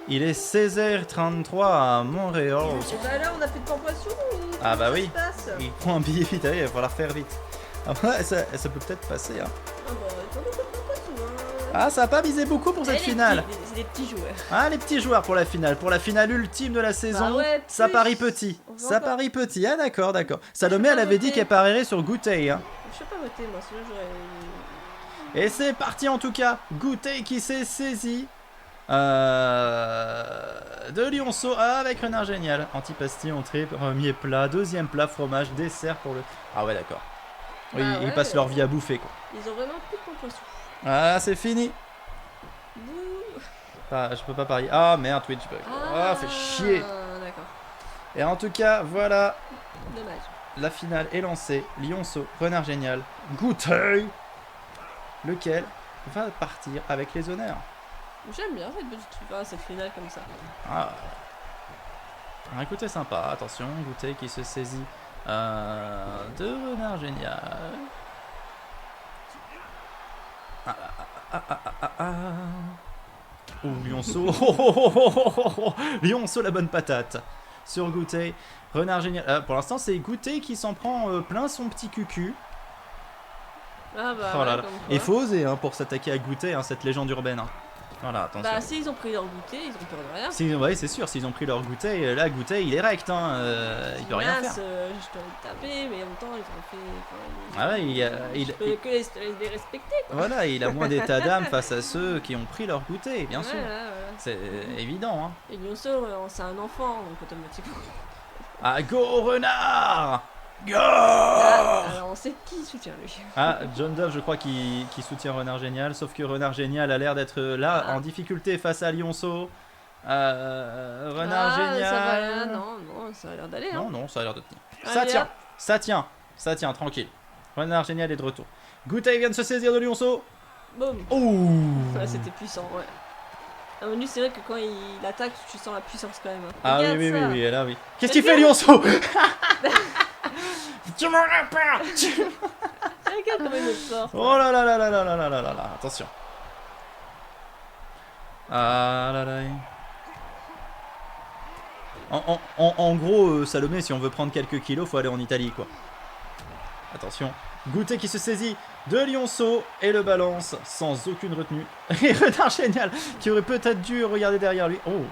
Il est 16h33 à Montréal. Et bah là, on a fait de poisson ou Ah bah comment oui. ça se passe Il prend un billet vite, il va falloir faire vite. Après, ça peut peut-être passer. Hein. Ah bah, il faut beaucoup de poisson. Hein. Ah, ça a pas misé beaucoup pour cette Et les finale. petits- C'est des petits joueurs. Ah, les petits joueurs pour la finale. Pour la finale ultime de la saison, Bah ouais, ça plus. parie petit. On va Ça encore- parie petit. Ah, d'accord, d'accord. Salomé, pas elle avait dit voter. qu'elle parierait sur Goûter. Hein. Je sais pas voter, moi, sinon j'aurais. Et c'est parti en tout cas. Goûter qui s'est saisi de lionceau avec renard génial. Antipastille, entrée, premier plat, deuxième plat, fromage, dessert pour le. Ah ouais, d'accord. Oui, Bah ils ouais. passent leur vie à bouffer quoi. Ils ont vraiment plus de poisson. Ah, c'est fini. Bouh. Ah, je peux pas parier. Ah merde, Twitch bug. Ah, fait chier. D'accord. Et en tout cas, voilà. Dommage. La finale est lancée. Lionceau, renard génial, Goûter, lequel va partir avec les honneurs. J'aime bien cette finale comme ça. Ah, écoutez, sympa. Attention, Goûter qui se saisit de renard génial. Oh, Lionceau. Lionceau, la bonne patate. Sur Goûter, renard génial. Pour l'instant, c'est Goûter qui s'en prend plein son petit cucu. Ah bah, Oh là ouais, là. comme quoi. Il faut oser hein, pour s'attaquer à Goûter, hein, cette légende urbaine. Hein. Voilà, attention. Bah, s'ils ont pris leur goûter, ils ont peur de rien. Ouais, c'est sûr, s'ils ont pris leur Goûter, là, Goûter, il est rect, hein, il peut rien faire. Je t'aurais tapé, mais en même temps, ils ont fait. Enfin, Ah ouais, je peux que les respecter. voilà, il a moins d'état d'âme face à ceux qui ont pris leur Goûter, bien sûr. Ouais. C'est évident, hein. Et Lionceau, c'est un enfant, donc automatiquement. Ah, go renard! Go! Alors, on sait qui soutient lui. Ah, John Dove, je crois, qui soutient Renard Génial, sauf que Renard Génial a l'air d'être là, en difficulté face à Lionceau. Renard Génial... Ça va, là, non, ça a l'air d'aller. Hein. Non, ça a l'air de tenir. Allez, Ça tient, tranquille. Renard Génial est de retour. Goûter vient de se saisir de Lionceau. Boum. Ouh! Ouais, c'était puissant, ouais. Ah, mais lui, c'est vrai que quand il attaque, tu sens la puissance quand même. Hein. Ah Regarde oui, ça. là oui. Qu'est-ce qu'il fait Lionceau? Tu m'en as pas! Regarde comment il me sort. Oh là là là là là là là là là là, attention. Ah là là. En gros, Salomé, si on veut prendre quelques kilos, faut aller en Italie, quoi. Attention. Goûter qui se saisit de Lionceau et le balance sans aucune retenue. Et Renard Génial qui aurait peut-être dû regarder derrière lui. Oh!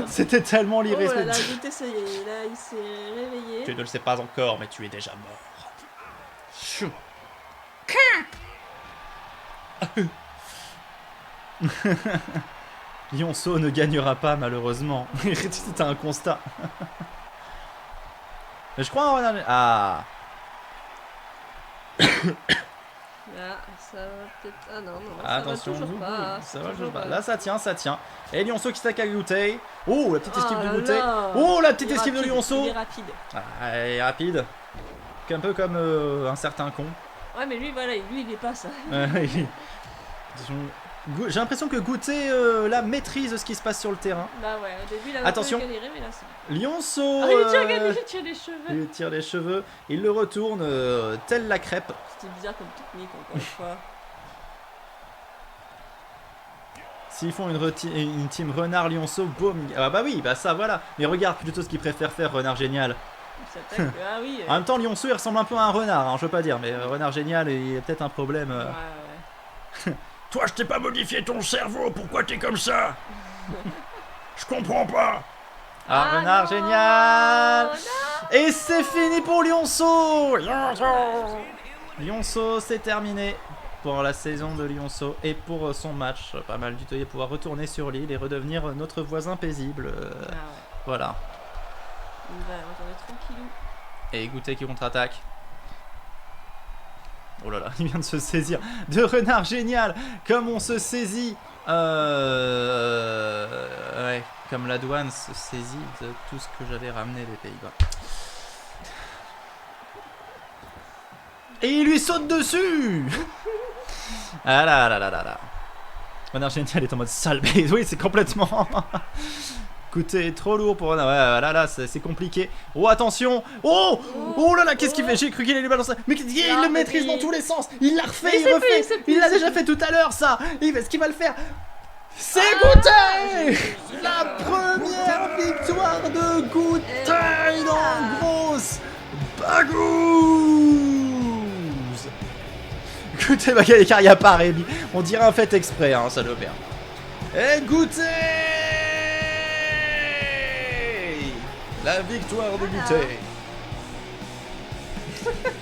C'était tellement Oh là là, l'irrespectueux. goûter, ça y est, là, il s'est réveillé. Tu ne le sais pas encore, mais tu es déjà mort. Chou. Lionceau ne gagnera pas, malheureusement. C'était un constat. Mais je crois en Renard. Ah. Là, ça va peut-être. Ah non, Attention, ça va toujours pas. ça va toujours pas. Là, ça tient. Et Lionceau qui s'attaque à Goûter. Oh, la petite esquive de là Goûter. là. Oh, la petite Il est esquive de rapide, Lionceau. Il est rapide. Ah, il est rapide. Un peu comme un certain con. Ouais, mais lui, voilà, lui, il est pas ça. Attention. J'ai l'impression que Goûter là maîtrise ce qui se passe sur le terrain. Bah ouais, au début, il a Attention. un peu galéré, mais là, c'est. Lionceau Ah, il tire les cheveux. il tire les cheveux, il le retourne tel la crêpe. C'était bizarre comme technique, encore une fois. S'ils font une team Renard Lionceau, boum. Ah bah oui, bah ça voilà. Mais regarde plutôt ce qu'il préfère faire, Renard Génial. Il s'attaque. Ah oui. En même temps, Lionceau il ressemble un peu à un renard, hein, je veux pas dire, mais Renard Génial, il a peut-être un problème. Ouais. Toi, je t'ai pas modifié ton cerveau, pourquoi t'es comme ça? Je comprends pas. Ah, Renard non, Génial non. Et c'est fini pour Lionceau. Lionceau, c'est terminé pour la saison de Lionceau et pour son match. Pas mal du tout, il va pouvoir retourner sur l'île et redevenir notre voisin paisible. Voilà. On va retourner tranquillou. Et Goutet qui contre-attaque. Oh là là, il vient de se saisir de renard génial. Comme on se saisit. Ouais, comme la douane se saisit de tout ce que j'avais ramené des Pays-Bas. Et il lui saute dessus. Ah là là là là là. Renard génial est en mode sale base. Oui, c'est complètement. Écoutez, trop lourd pour Renard. Ouais, là là, c'est compliqué. Oh, attention. Oh, oh là là, qu'est-ce qu'il fait? J'ai cru qu'il allait balancer. Mais il le maîtrise dans tous les sens. Il l'a refait, il refait. Il l'a déjà fait tout à l'heure, ça. Est-ce qu'il va le faire? C'est Goutet. La première victoire de Goutet dans Grosse Bagouze. Goutet va gagner car il n'y a pas Rémi. On dirait un fait exprès, hein, ça le perd. Et Goutet. La victoire de Goutet.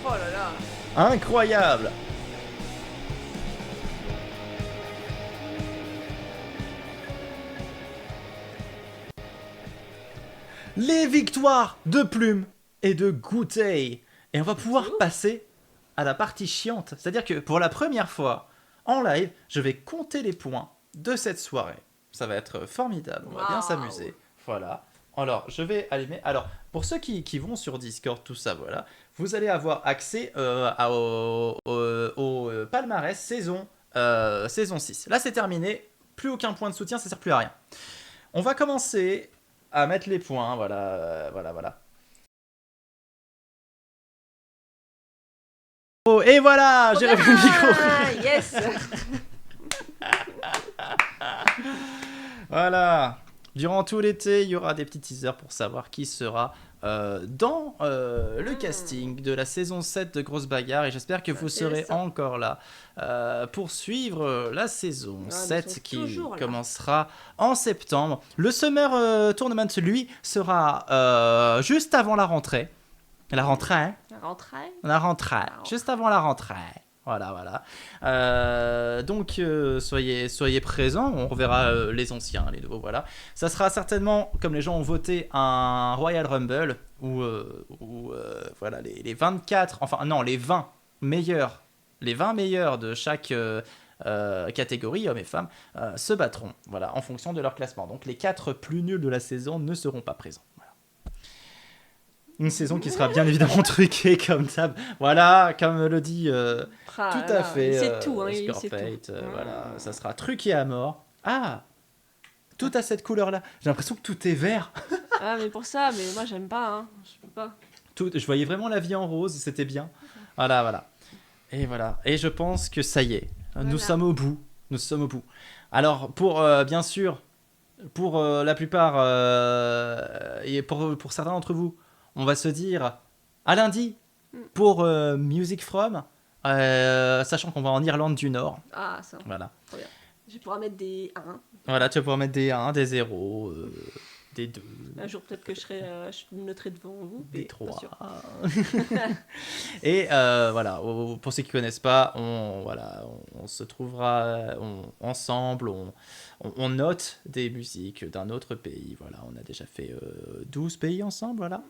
Oh là là. Incroyable. Les victoires de Plume et de Goutet. Et on va pouvoir passer à la partie chiante. C'est-à-dire que pour la première fois en live, je vais compter les points de cette soirée. Ça va être formidable, on va bien s'amuser. Voilà. Alors, je vais allumer. Alors, pour ceux qui vont sur Discord, tout ça, voilà, vous allez avoir accès au palmarès saison 6. Là, c'est terminé. Plus aucun point de soutien, ça sert plus à rien. On va commencer à mettre les points. Voilà. Oh, et voilà, j'ai revu le micro. Yes. Voilà. Durant tout l'été, il y aura des petits teasers pour savoir qui sera dans le casting de la saison 7 de Grosse Bagarre. Et j'espère que vous serez encore là pour suivre la saison 7 qui commencera en septembre. Le Summer Tournament, lui, sera juste avant la rentrée. La rentrée. Juste avant la rentrée. Voilà. Donc, soyez présents. On reverra les anciens, les nouveaux, voilà. Ça sera certainement, comme les gens ont voté, un Royal Rumble où voilà, les 24, enfin non, les 20 meilleurs de chaque catégorie, hommes et femmes, se battront, voilà, en fonction de leur classement. Donc, les 4 plus nuls de la saison ne seront pas présents. Une saison qui sera bien évidemment truquée comme d'hab. Voilà, comme le dit tout à fait c'est tout, hein, Scorpate. Voilà, ça sera truqué à mort. Ah, tout a cette couleur-là. J'ai l'impression que tout est vert. Ah, mais pour ça, mais moi j'aime pas, hein. Je peux pas. Je voyais vraiment la vie en rose, c'était bien. Voilà. Et voilà. Et je pense que ça y est, nous sommes au bout. Alors, pour bien sûr, pour la plupart et pour certains d'entre vous, on va se dire à lundi pour Music From, sachant qu'on va en Irlande du Nord. Ah, ça. Voilà. Trop bien. Je vais pouvoir mettre des 1. Voilà, tu vas pouvoir mettre des 1, des 0, des 2. Un jour, peut-être que je me noterai devant vous. Des 3. Et voilà, pour ceux qui ne connaissent pas, on se trouvera ensemble, on note des musiques d'un autre pays. Voilà, on a déjà fait 12 pays ensemble, voilà.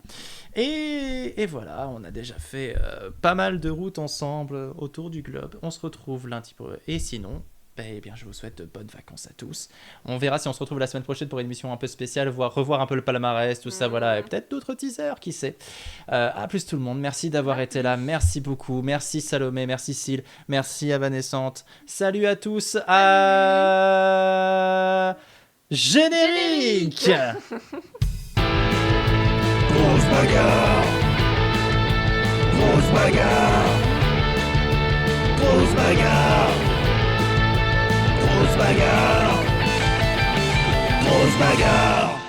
Et voilà, on a déjà fait pas mal de routes ensemble autour du globe. On se retrouve lundi pour... Et sinon... Eh bien, je vous souhaite de bonnes vacances à tous. On verra si on se retrouve la semaine prochaine pour une émission un peu spéciale, revoir un peu le palmarès, tout ça, voilà, et peut-être d'autres teasers, qui sait. À plus tout le monde, merci d'avoir été là, merci beaucoup, merci Salomé, merci Syl, merci Avanescente, salut à tous, à... Générique. Grosse bagarre. Grosse bagarre. Grosse bagarre. Grosse bagarre. Grosse bagarre.